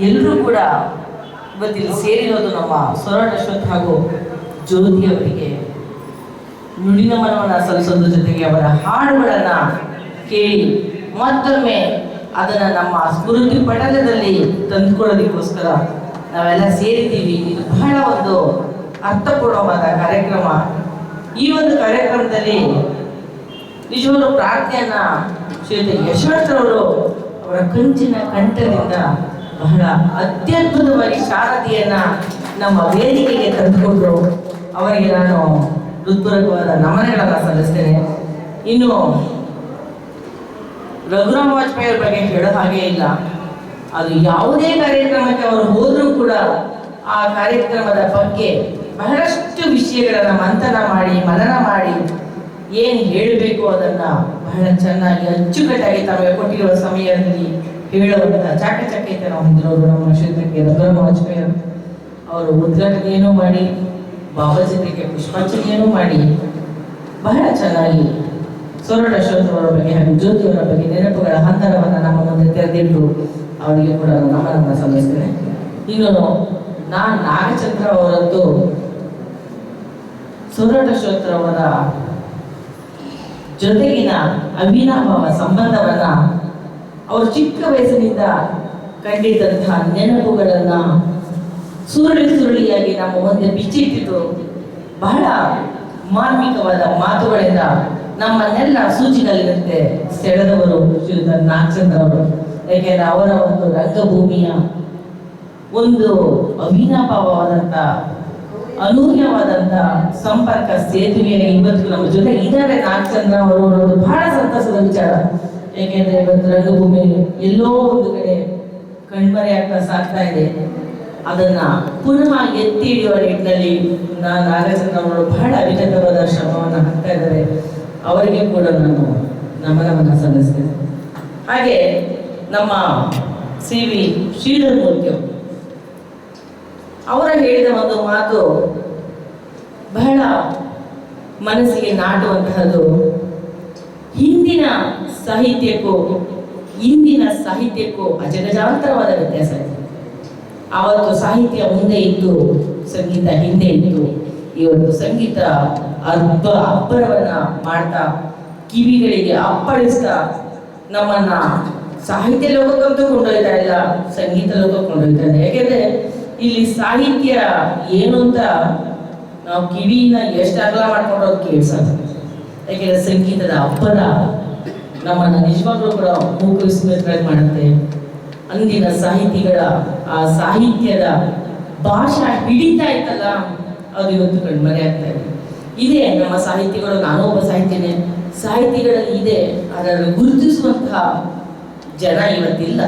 ಎಲ್ಲರೂ ಕೂಡ ಇವತ್ತಿಲ್ಲಿ ಸೇರಿರೋದು ನಮ್ಮ ಸೋರಟ್ ಅಶ್ವಥ್ ಹಾಗೂ ಜ್ಯೋತಿ ಅವರಿಗೆ ನುಡಿನಮನವನ್ನು ಸಲ್ಲಿಸೋದ್ರ ಜೊತೆಗೆ ಅವರ ಹಾಡುಗಳನ್ನು ಕೇಳಿ ಮತ್ತೊಮ್ಮೆ ಅದನ್ನು ನಮ್ಮ ಸ್ಮೃತಿ ಪಟಲದಲ್ಲಿ ತಂದುಕೊಳ್ಳೋದಕ್ಕೋಸ್ಕರ ನಾವೆಲ್ಲ ಸೇರಿದ್ದೀವಿ. ಇದು ಬಹಳ ಒಂದು ಅರ್ಥಪೂರ್ಣವಾದ ಕಾರ್ಯಕ್ರಮ. ಈ ಒಂದು ಕಾರ್ಯಕ್ರಮದಲ್ಲಿ ನಿಜವಾದ ಪ್ರಾರ್ಥನೆಯನ್ನ ಶ್ರೀಯುತ ಯಶವಂತರವರು ಅವರ ಕಂಚಿನ ಕಂಠದಿಂದ ಬಹಳ ಅತ್ಯದ್ಭುತವಾಗಿ ಶಾರದಿಯನ್ನ ನಮ್ಮ ವೇದಿಕೆಗೆ ತಂದುಕೊಂಡ್ರು. ಅವರಿಗೆ ನಾನು ಹೃತ್ಪೂರ್ವಕವಾದ ನಮನಗಳನ್ನು ಸಲ್ಲಿಸ್ತೇನೆ. ಇನ್ನು ರಘುರಾಮ್ ವಾಜಪೇಯಿ ಅವ್ರ ಬಗ್ಗೆ ಹೇಳೋ ಹಾಗೆ ಇಲ್ಲ. ಅದು ಯಾವುದೇ ಕಾರ್ಯಕ್ರಮಕ್ಕೆ ಅವರು ಹೋದರೂ ಕೂಡ ಆ ಕಾರ್ಯಕ್ರಮದ ಬಗ್ಗೆ ಬಹಳಷ್ಟು ವಿಷಯಗಳನ್ನು ಮಂಥನ ಮಾಡಿ ಮನನ ಮಾಡಿ ಏನು ಹೇಳಬೇಕು ಅದನ್ನು ಬಹಳ ಚೆನ್ನಾಗಿ ಅಚ್ಚುಕಟ್ಟಾಗಿ ತಮಗೆ ಕೊಟ್ಟಿರುವ ಸಮಯದಲ್ಲಿ ಹೇಳುವಂಥ ಚಾಕಚಕ್ಯತೆಯನ್ನು ಹೊಂದಿರೋರು ನಮ್ಮ ಶ್ರೀಯುತ ರಘುರಾಮ್ ವಾಜಪೇಯಿ ಅವರು ಉದ್ಘಾಟನೆಯನ್ನು ಮಾಡಿ ಭಾವಚಿತ್ರಕ್ಕೆ ಪುಷ್ಪಾರ್ಚನೆಯನ್ನು ಮಾಡಿ ಬಹಳ ಚೆನ್ನಾಗಿ ಸೊರಡ ಅಶೋಕರವರ ಬಗ್ಗೆ ಹಾಗೂ ಜ್ಯೋತಿಯವರ ಬಗ್ಗೆ ನೆನಪುಗಳ ಹಂತರವನ್ನು ನಮ್ಮ ಮುಂದೆ ತೆರೆದಿಟ್ಟು ಅವರಿಗೆ ಕೂಡ ನಮನವನ್ನು ಸಲ್ಲಿಸ್ತೇನೆ. ಇನ್ನು ನಾನು ನಾಗಚಂದ್ರ ಅವರದ್ದು ಸೊರಡ ಅಶೋಕರವರ ಜೊತೆಗಿನ ಅವಿನಾಭಾವ ಸಂಬಂಧವನ್ನ ಅವರು ಚಿಕ್ಕ ವಯಸ್ಸಿನಿಂದ ಕಂಡಿದ್ದಂತಹ ನೆನಪುಗಳನ್ನ ಸುರುಳಿಯಾಗಿ ನಮ್ಮ ಮುಂದೆ ಬಿಚ್ಚಿಟ್ಟಿದ್ದು ಬಹಳ ಮಾರ್ಮಿಕವಾದ ಮಾತುಗಳಿಂದ ನಮ್ಮನ್ನೆಲ್ಲ ಸೂಚಿನಲ್ಲಿರುತ್ತೆ ಸೆಳೆದವರು ಶ್ರೀಯುತ ನಾಗಚಂದ್ರ ಅವರು. ಯಾಕೆಂದ್ರೆ ಅವರ ಒಂದು ರಂಗಭೂಮಿಯ ಒಂದು ಅವಿನಾಭಾವವಾದಂಥ ಅನೂನ್ಯವಾದಂಥ ಸಂಪರ್ಕ ಸೇತುವೆಯಾಗಿ ಇವತ್ತು ನಮ್ಮ ಜೊತೆ ಇದ್ದಾರೆ ನಾಗಚಂದ್ರ ಅವರು ಅನ್ನೋದು ಬಹಳ ಸಂತಸದ ವಿಚಾರ. ಯಾಕೆಂದ್ರೆ ಇವತ್ತು ರಂಗಭೂಮಿ ಎಲ್ಲೋ ಒಂದು ಕಡೆ ಕಣ್ಮರೆಯಾಗ್ತಾ ಸಾಗ್ತಾ ಇದೆ. ಅದನ್ನ ಪುನಃ ಎತ್ತಿ ಹಿಡಿಯುವ ನಿಟ್ಟಿನಲ್ಲಿ ನಾಗಚಂದ್ರ ಅವರು ಬಹಳ ಅವಿರತವಾದ ಶ್ರಮವನ್ನು ಹಾಕ್ತಾ ಇದ್ದಾರೆ. ಅವರಿಗೆ ಕೂಡ ನಾನು ನಮನವನ್ನು ಸಲ್ಲಿಸ್ತೇನೆ. ಹಾಗೆ ನಮ್ಮ ಸಿ ವಿ ಶ್ರೀಧರ್ ಮೂರ್ತಿ ಅವರ ಹೇಳಿದ ಒಂದು ಮಾತು ಬಹಳ ಮನಸ್ಸಿಗೆ ನಾಟುವಂತಹದ್ದು. ಹಿಂದಿನ ಸಾಹಿತ್ಯಕ್ಕೂ ಇಂದಿನ ಸಾಹಿತ್ಯಕ್ಕೂ ಅಜಗಜಾಂತರವಾದ ವ್ಯತ್ಯಾಸ ಇದೆ. ಆವತ್ತು ಸಾಹಿತ್ಯ ಮುಂದೆ ಇತ್ತು, ಸಂಗೀತ ಹಿಂದೆ ಇತ್ತು. ಇವತ್ತು ಸಂಗೀತ ಅಬ್ಬರವನ್ನ ಮಾಡ್ತಾ ಕಿವಿಗಳಿಗೆ ಅಪ್ಪಳಿಸ್ತಾ ನಮ್ಮನ್ನ ಸಾಹಿತ್ಯ ಲೋಕಕ್ಕಂತೂ ಕೊಂಡೊಯ್ತಾ ಇಲ್ಲ, ಸಂಗೀತ ಲೋಕಕ್ಕೆ ಕೊಂಡೊಯ್ತಾ ಇದೆ. ಯಾಕೆಂದ್ರೆ ಇಲ್ಲಿ ಸಾಹಿತ್ಯ ಏನು ಅಂತ ನಾವು ಕಿವಿನ ಎಷ್ಟು ಅಗಲ ಮಾಡ್ಕೊಂಡು ಅದು ಕೇಳಿಸೋದು. ಯಾಕೆಂದ್ರೆ ಸಂಗೀತದ ಅಬ್ಬರ ನಮ್ಮನ್ನ ನಿಜವಾಗ್ಲೂ ಕೂಡ ಮೂಕರಿಸಬೇಕಾಗಿ ಮಾಡುತ್ತೆ. ಅಂದಿನ ಸಾಹಿತಿಗಳ ಆ ಸಾಹಿತ್ಯದ ಭಾಷಾ ಹಿಡಿತಾ ಇತ್ತಲ್ಲ, ಅದು ಇವತ್ತು ಕಣ್ಮರೆ ಆಗ್ತಾ ಇದೆ. ಇದೆ ನಮ್ಮ ಸಾಹಿತಿಗಳು, ನಾನು ಒಬ್ಬ ಸಾಹಿತಿಗಳಲ್ಲಿ ಇದೆ, ಅದನ್ನು ಗುರುತಿಸುವಂತಹ ಜನ ಇವತ್ತಿಲ್ಲ.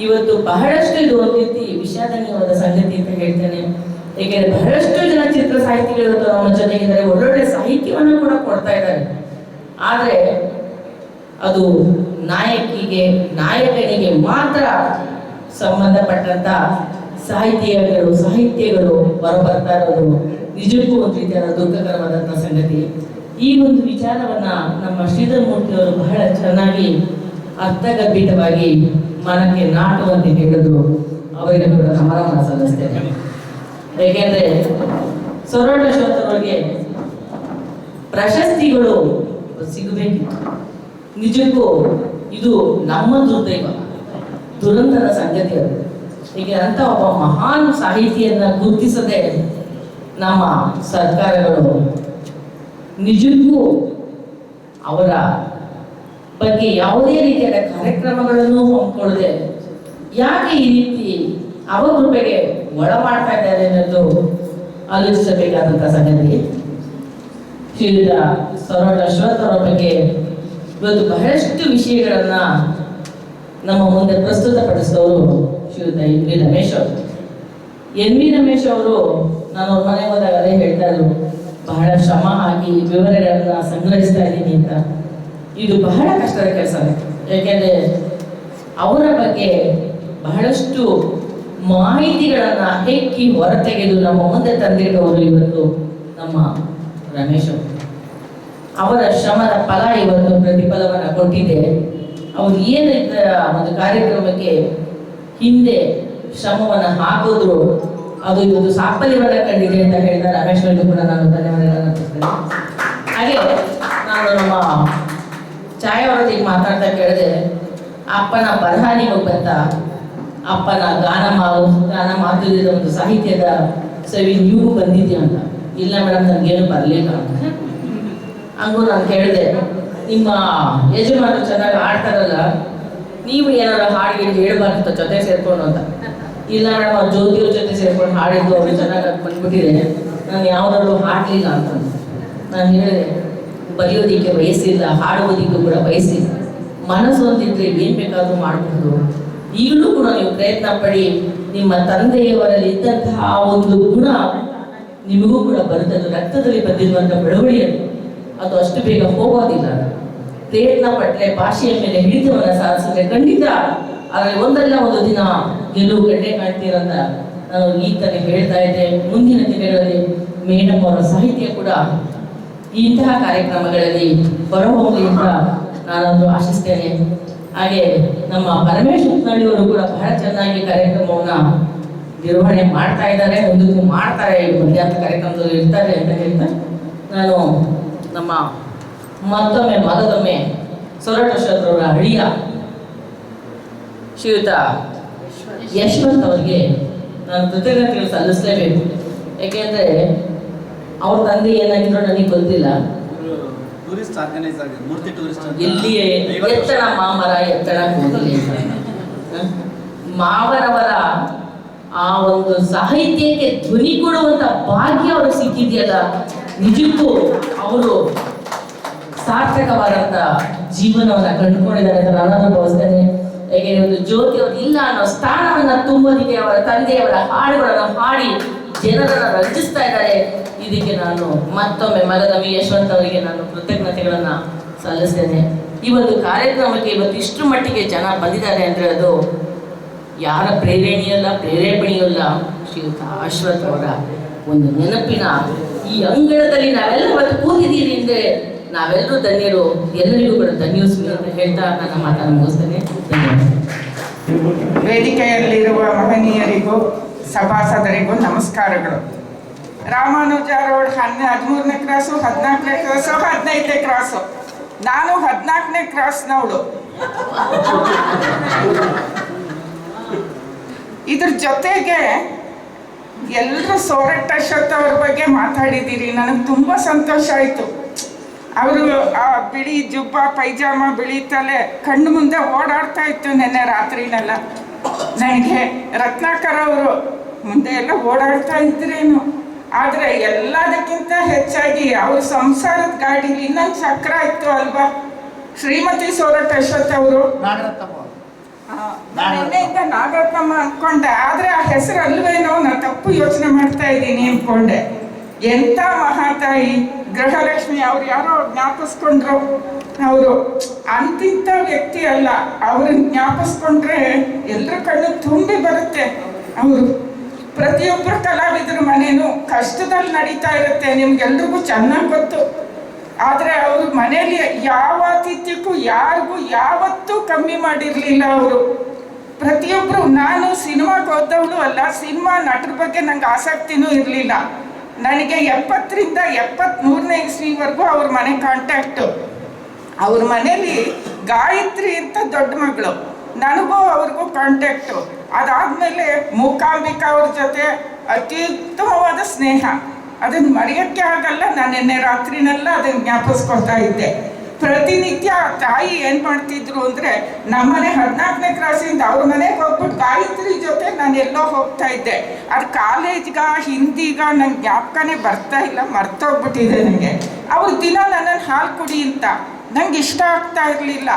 ಇವತ್ತು ಬಹಳಷ್ಟು ಇದು ಒಂದು ರೀತಿ ವಿಷಾದನೀಯವಾದ ಸಂಗತಿ ಅಂತ ಹೇಳ್ತೇನೆ. ಏಕೆಂದ್ರೆ ಬಹಳಷ್ಟು ಜನ ಚಿತ್ರ ಸಾಹಿತಿಗಳು ಇವತ್ತು ನಮ್ಮ ಜೊತೆಗಿದ್ದಾರೆ, ಒಳ್ಳೊಳ್ಳೆ ಸಾಹಿತ್ಯವನ್ನು ಕೂಡ ಕೊಡ್ತಾ ಇದ್ದಾರೆ. ಆದ್ರೆ ಅದು ನಾಯಕನಿಗೆ ಮಾತ್ರ ಸಂಬಂಧಪಟ್ಟಂತ ಸಾಹಿತ್ಯಗಳು ಹೊರಬರ್ತಾ ಇರೋದು ನಿಜಕ್ಕೂ ಒಂದು ರೀತಿಯಾದ ದುಃಖಕರವಾದಂಥ ಸಂಗತಿ. ಈ ಒಂದು ವಿಚಾರವನ್ನ ನಮ್ಮ ಶ್ರೀಧರ್ ಮೂರ್ತಿ ಅವರು ಬಹಳ ಚೆನ್ನಾಗಿ ಅರ್ಥಗರ್ಭಿತವಾಗಿ ಮನಕ್ಕೆ ನಾಟುವಂತೆ ಹೇಳಿದ್ರು. ಅವರಿಗೆ ಕೂಡ ನಮನವನ್ನು ಸಲ್ಲಿಸ್ತೇನೆ. ಏಕೆಂದ್ರೆ ಸೊರಡ ಅಶೋಕರವರಿಗೆ ಪ್ರಶಸ್ತಿಗಳು ಸಿಗಬೇಕಿತ್ತು. ನಿಜಕ್ಕೂ ಇದು ನಮ್ಮ ದುರಂತದ ಸಂಗತಿ ಅದು. ಹೀಗೆ ಅಂತ ಒಬ್ಬ ಮಹಾನ್ ಸಾಹಿತಿಯನ್ನ ಗುರುತಿಸದೆ ನಮ್ಮ ಸರ್ಕಾರಗಳು ನಿಜಕ್ಕೂ ಅವರ ಬಗ್ಗೆ ಯಾವುದೇ ರೀತಿಯಾದ ಕಾರ್ಯಕ್ರಮಗಳನ್ನು ಹಮ್ಮಿಕೊಳ್ಳದೆ ಯಾಕೆ ಈ ರೀತಿ ಅವಕೃಪೆಗೆ ಒಳ ಮಾಡ್ತಾ ಇದ್ದಾರೆ ಅನ್ನೋದು ಆಲೋಚಿಸಬೇಕಾದಂಥ ಸಂಗತಿ. ಶ್ರೀಯುತ ಸೊರಡ ಅಶ್ವಥ್ ಅವರ ಬಗ್ಗೆ ಇವತ್ತು ಬಹಳಷ್ಟು ವಿಷಯಗಳನ್ನ ನಮ್ಮ ಮುಂದೆ ಪ್ರಸ್ತುತಪಡಿಸಿದವರು ಶ್ರೀಯುತ ಎನ್ ವಿ ರಮೇಶ್ ಅವರು. ಎನ್ ವಿ ರಮೇಶ್ ಅವರು ನಾನು ಅವ್ರ ಮನೆಗೆ ಹೋದಾಗ ಅದೇ ಹೇಳ್ತಾ ಇದ್ರು, ಬಹಳ ಶ್ರಮ ಹಾಕಿ ವಿವರಗಳನ್ನ ಸಂಗ್ರಹಿಸ್ತಾ ಇದ್ದೀನಿ ಅಂತ. ಇದು ಬಹಳ ಕಷ್ಟದ ಕೆಲಸ. ಯಾಕೆಂದ್ರೆ ಅವರ ಬಗ್ಗೆ ಬಹಳಷ್ಟು ಮಾಹಿತಿಗಳನ್ನ ಹೆಕ್ಕಿ ಹೊರತೆಗೆದು ನಮ್ಮ ಮುಂದೆ ತಂದಿಡುವವರು ಇವತ್ತು ನಮ್ಮ ರಮೇಶ್ ಅವರು. ಅವರ ಶ್ರಮದ ಫಲ ಇವತ್ತು ಪ್ರತಿಫಲವನ್ನು ಕೊಟ್ಟಿದೆ. ಅವರು ಏನಿದ್ದ ಒಂದು ಕಾರ್ಯಕ್ರಮಕ್ಕೆ ಹಿಂದೆ ಶ್ರಮವನ್ನು ಹಾಕಿದ್ರು ಅದು ಇವತ್ತು ಸಾಫಲ್ಯವನ್ನು ಕಂಡಿದೆ ಅಂತ ಹೇಳಿದ ರಮೇಶ್ ಅವರಿಗೂ ಕೂಡ ನಾನು ಧನ್ಯವಾದಗಳನ್ನು ಕೊಡ್ತೇನೆ. ಹಾಗೆ ನಾನು ನಮ್ಮ ಛಾಯಾವರತಿಗೆ ಮಾತಾಡ್ತಾ ಕೇಳಿದೆ, ಅಪ್ಪನ ಬರಹ ನಿಮಗೆ ಬಂತ, ಅಪ್ಪನ ಗಾನ ಮಾಧುರ್ಯದ ಒಂದು ಸಾಹಿತ್ಯದ ಸವಿ ನೀವು ಬಂದಿದ್ದೀಯ ಅಂತ. ಇಲ್ಲ ಮೇಡಮ್, ನನಗೇನು ಬರಲಿಲ್ಲ ಅಂತ. ಹಂಗೂ ನಾನು ಕೇಳಿದೆ, ನಿಮ್ಮ ಯಜಮಾನರು ಚೆನ್ನಾಗಿ ಆಡ್ತಾರಲ್ಲ, ನೀವು ಏನಾರ ಹಾಡಿಗೆ ಹೇಳ್ಬಾರ್ದು ಜೊತೆ ಸೇರ್ಕೊಂಡು ಅಂತ. ಇಲ್ಲ ಮೇಡಮ್, ಅವ್ರ ಜ್ಯೋತಿಯವ್ರ ಜೊತೆ ಸೇರ್ಕೊಂಡು ಹಾಡಿದ್ದು ಅವ್ರು ಚೆನ್ನಾಗಿ ಬಂದ್ಬಿಟ್ಟಿದೆ, ನಾನು ಯಾವುದಾದ್ರು ಹಾಡಲಿಲ್ಲ ಅಂತ. ನಾನು ಹೇಳಿದೆ, ಬರೆಯೋದಿಕ್ಕೆ ವಯಸ್ಸಿಲ್ಲ, ಹಾಡುವುದಕ್ಕೂ ಕೂಡ ವಯಸ್ಸಿಲ್ಲ. ಮನಸ್ಸು ಒಂದಿದ್ರೆ ಏನು ಬೇಕಾದರೂ ಮಾಡಬಹುದು. ಈಗಲೂ ಕೂಡ ನೀವು ಪ್ರಯತ್ನ ಪಡಿ, ನಿಮ್ಮ ತಂದೆಯವರಲ್ಲಿ ಇದ್ದಂತಹ ಒಂದು ಗುಣ ನಿಮಗೂ ಕೂಡ ಬರುತ್ತದೆ. ರಕ್ತದಲ್ಲಿ ಬಂದಿರುವಂಥ ಬೆಳವಣಿಗೆ ಅದು ಅಷ್ಟು ಬೇಗ ಹೋಗೋದಿಲ್ಲ. ಪ್ರಯತ್ನ ಪಟ್ಟರೆ ಭಾಷೆಯ ಮೇಲೆ ಹಿಡಿತವನ್ನು ಸಾಧಿಸಿದ್ರೆ ಖಂಡಿತ ಅದರಲ್ಲಿ ಒಂದಲ್ಲ ಒಂದು ದಿನ ಗೆಲುವು ಕಂಡೇ ಕಾಣ್ತೀರಂತ ನಾನು ಈ ತರ ಹೇಳ್ತಾ ಇದ್ದೆ. ಮುಂದಿನ ದಿನಗಳಲ್ಲಿ ಮೇಡಮ್ ಅವರ ಸಾಹಿತ್ಯ ಕೂಡ ಇಂತಹ ಕಾರ್ಯಕ್ರಮಗಳಲ್ಲಿ ಹೊರಹೋಗಲಿ ಅಂತ ನಾನೊಂದು ಆಶಿಸ್ತೇನೆ. ಹಾಗೆ ನಮ್ಮ ಪರಮೇಶ್ ಉತ್ನಳ್ಳಿಯವರು ಕೂಡ ಬಹಳ ಚೆನ್ನಾಗಿ ಕಾರ್ಯಕ್ರಮವನ್ನು ನಿರ್ವಹಣೆ ಮಾಡ್ತಾ ಇದ್ದಾರೆ, ಮುಂದಕ್ಕೂ ಮಾಡ್ತಾರೆ, ಮಧ್ಯಾಹ್ನ ಕಾರ್ಯಕ್ರಮದಲ್ಲಿ ಇರ್ತಾರೆ ಅಂತ ಹೇಳ್ತಾ ನಾನು ನಮ್ಮ ಮತ್ತೊಮ್ಮೆ ಸೊರಟ ಅಶ್ವಥ್ರವರ ಅಳಿಯ ಶ್ರೀಯುತ ಯಶವಂತ್ ಅವರಿಗೆ ನಾನು ಕೃತಜ್ಞತೆಗಳು ಸಲ್ಲಿಸಲೇಬೇಕು. ಯಾಕೆಂದರೆ ಅವ್ರ ತಂದೆ ಏನಾಗಿರೋ ನನಗೆ ಗೊತ್ತಿಲ್ಲ. ಟೂರಿಸ್ಟ್ ಆರ್ಗನೈಸರ್ ಮೂರ್ತಿ ಟೂರಿಸ್ಟ್ ಎಲ್ಲಿಯೇ ಎತ್ತಣ ಮಾಮರ ಎತ್ತಣ ಹೋಗಲಿ ಮಾವರವರ ಆ ಒಂದು ಸಾಹಿತ್ಯಕ್ಕೆ ಧ್ವನಿ ಕೊಡುವಂತ ಭಾಗ್ಯ ಅವ್ರಿಗೆ ಸಿಕ್ಕಿದೆಯಲ್ಲ, ನಿಜಕ್ಕೂ ಅವರು ಸಾರ್ಥಕವಾದಂತ ಜೀವನವನ್ನ ಕಂಡುಕೊಂಡಿದ್ದಾರೆ ಅಂತ ನಾನು ಭಾವಿಸ್ತೇನೆ. ಹೇಗೆ ಒಂದು ಜ್ಯೋತಿ ಅವರು ಇಲ್ಲ ಅನ್ನೋ ಸ್ಥಾನವನ್ನ ತುಂಬೋದಿಕ್ಕೆ ಅವರ ತಂದೆಯವರ ಹಾಡುಗಳನ್ನು ಹಾಡಿ ಜನರನ್ನ ರಂಜಿಸ್ತಾ ಇದ್ದಾರೆ. ಇದಕ್ಕೆ ನಾನು ಮತ್ತೊಮ್ಮೆ ಮಗದವಿ ಯಶವಂತ್ ಅವರಿಗೆ ನಾನು ಕೃತಜ್ಞತೆಗಳನ್ನ ಸಲ್ಲಿಸ್ತೇನೆ. ಈ ಒಂದು ಕಾರ್ಯಕ್ರಮಕ್ಕೆ ಇವತ್ತು ಇಷ್ಟು ಮಟ್ಟಿಗೆ ಜನ ಬಂದಿದ್ದಾರೆ ಅಂದರೆ ಅದು ಯಾರ ಪ್ರೇರೇಪಣೆಯಲ್ಲ, ಶ್ರೀಯುತ ಅಶ್ವಥ್ ಅವರ ಒಂದು ನೆನಪಿನ ಈ ಅಂಗಳದಲ್ಲಿ ನಾವೆಲ್ಲ ಇವತ್ತು ಕೂತಿದ್ದೀರಿ ಅಂದರೆ ನಾವೆಲ್ಲರೂ ಧನ್ಯರು. ಎಲ್ಲರಿಗೂ ಕೂಡ ಧನ್ಯೋಸ್ಮಿ ಅಂತ ಹೇಳ್ತಾ ನನ್ನ ಮಾತನ್ನು ಮುಗಿಸ್ತೇನೆ. ವೇದಿಕೆಯಲ್ಲಿರುವ ಮಹನೀಯರಿಗೂ ಸಭಾಸದರಿಗೂ ನಮಸ್ಕಾರಗಳು. ರಾಮಾನುಜ ರೋಡ್ 13ನೇ ಕ್ರಾಸು, 14ನೇ ಕ್ರಾಸು, 15ನೇ ಕ್ರಾಸು. ನಾನು 14ನೇ ಕ್ರಾಸ್ನವಳು. ಇದ್ರ ಜೊತೆಗೆ ಎಲ್ಲರೂ ಸೋರಟ್ಟ ಅಶ್ವಥ್ ಅವ್ರ ಬಗ್ಗೆ ಮಾತಾಡಿದ್ದೀರಿ. ನನಗೆ ತುಂಬ ಸಂತೋಷ ಆಯಿತು. ಅವರು ಆ ಬಿಳಿ ಜುಬ್ಬ ಪೈಜಾಮ ಬಿಳಿ ತಲೆ ಕಣ್ಣು ಮುಂದೆ ಓಡಾಡ್ತಾ ಇತ್ತು ನೆನ್ನೆ ರಾತ್ರಿನೆಲ್ಲ. ನನಗೆ ರತ್ನಾಕರ್ ಅವರು ಮುಂದೆ ಎಲ್ಲ ಓಡಾಡ್ತಾ ಇದ್ರೇನು, ಆದರೆ ಎಲ್ಲದಕ್ಕಿಂತ ಹೆಚ್ಚಾಗಿ ಅವ್ರ ಸಂಸಾರದ ಗಾಡೀಲಿ ಇನ್ನೊಂದು ಚಕ್ರ ಇತ್ತು ಅಲ್ವಾ, ಶ್ರೀಮತಿ ಸೋರಟ್ಟ ಅಶ್ವಥ್ ಅವರು. ನಿನ್ನೆಯಿಂದ ನಾಗರತ್ನಮ್ಮ ಅಂದ್ಕೊಂಡೆ, ಆದರೆ ಆ ಹೆಸರು ಅಲ್ವೇನೋ, ನಾನು ತಪ್ಪು ಯೋಚನೆ ಮಾಡ್ತಾ ಇದ್ದೀನಿ ಅಂದ್ಕೊಂಡೆ. ಎಂಥ ಮಹಾತಾಯಿ ಗೃಹಲಕ್ಷ್ಮಿ. ಅವ್ರು ಯಾರೋ ಜ್ಞಾಪಿಸ್ಕೊಂಡ್ರು. ಅವರು ಅಂತಿಂಥ ವ್ಯಕ್ತಿ ಅಲ್ಲ, ಅವ್ರನ್ನ ಜ್ಞಾಪಿಸ್ಕೊಂಡ್ರೆ ಎಲ್ಲರ ಕಣ್ಣು ತುಂಬಿ ಬರುತ್ತೆ. ಅವರು ಪ್ರತಿಯೊಬ್ಬರು ಕಲಾವಿದರ ಮನೇನೂ ಕಷ್ಟದಲ್ಲಿ ನಡೀತಾ ಇರುತ್ತೆ, ನಿಮ್ಗೆಲ್ರಿಗೂ ಚೆನ್ನಾಗಿ ಗೊತ್ತು. ಆದರೆ ಅವ್ರ ಮನೇಲಿ ಯಾವ ಆತಿಥ್ಯಕ್ಕೂ ಯಾರಿಗೂ ಯಾವತ್ತೂ ಕಮ್ಮಿ ಮಾಡಿರಲಿಲ್ಲ ಅವರು. ಪ್ರತಿಯೊಬ್ಬರು, ನಾನು ಸಿನಿಮಾಗೆ ಹೋದವಳು ಅಲ್ಲ, ಸಿನಿಮಾ ನಟರ ಬಗ್ಗೆ ನಂಗೆ ಆಸಕ್ತಿನೂ ಇರಲಿಲ್ಲ. ನನಗೆ 70ರಿಂದ 73ನೇ ಇಸ್ವಿವರೆಗೂ ಅವ್ರ ಮನೆ ಕಾಂಟ್ಯಾಕ್ಟು. ಅವ್ರ ಮನೇಲಿ ಗಾಯತ್ರಿ ಅಂತ ದೊಡ್ಡ ಮಗಳು, ನನಗೂ ಅವ್ರಿಗೂ ಕಾಂಟ್ಯಾಕ್ಟು. ಅದಾದಮೇಲೆ ಮೂಕಾಂಬಿಕಾ ಅವ್ರ ಜೊತೆ ಅತ್ಯುತ್ತಮವಾದ ಸ್ನೇಹ, ಅದನ್ನು ಮರೆಯೋಕ್ಕೆ ಆಗಲ್ಲ. ನಾನು ನಿನ್ನೆ ರಾತ್ರಿನೆಲ್ಲ ಅದನ್ನು ಜ್ಞಾಪಿಸ್ಕೊಳ್ತಾ ಇದ್ದೆ. ಪ್ರತಿನಿತ್ಯ ತಾಯಿ ಏನು ಮಾಡ್ತಿದ್ರು ಅಂದರೆ, ನಮ್ಮನೆ 14ನೇ ಕ್ರಾಸಿಂದ ಅವ್ರ ಮನೆಗೆ ಹೋಗ್ಬಿಟ್ಟು ಗಾಯತ್ರಿ ಜೊತೆ ನಾನು ಎಲ್ಲೋ ಹೋಗ್ತಾ ಇದ್ದೆ. ಅದು ಕಾಲೇಜ್ಗ ಹಿಂದಿಗ ನಂಗೆ ಜ್ಞಾಪಕನೇ ಬರ್ತಾ ಇಲ್ಲ, ಮರ್ತೋಗ್ಬಿಟ್ಟಿದೆ ನನಗೆ. ಅವ್ರು ದಿನ ನನ್ನನ್ನು ಹಾಲು ಕುಡಿ ಅಂತ, ನಂಗೆ ಇಷ್ಟ ಆಗ್ತಾ ಇರಲಿಲ್ಲ.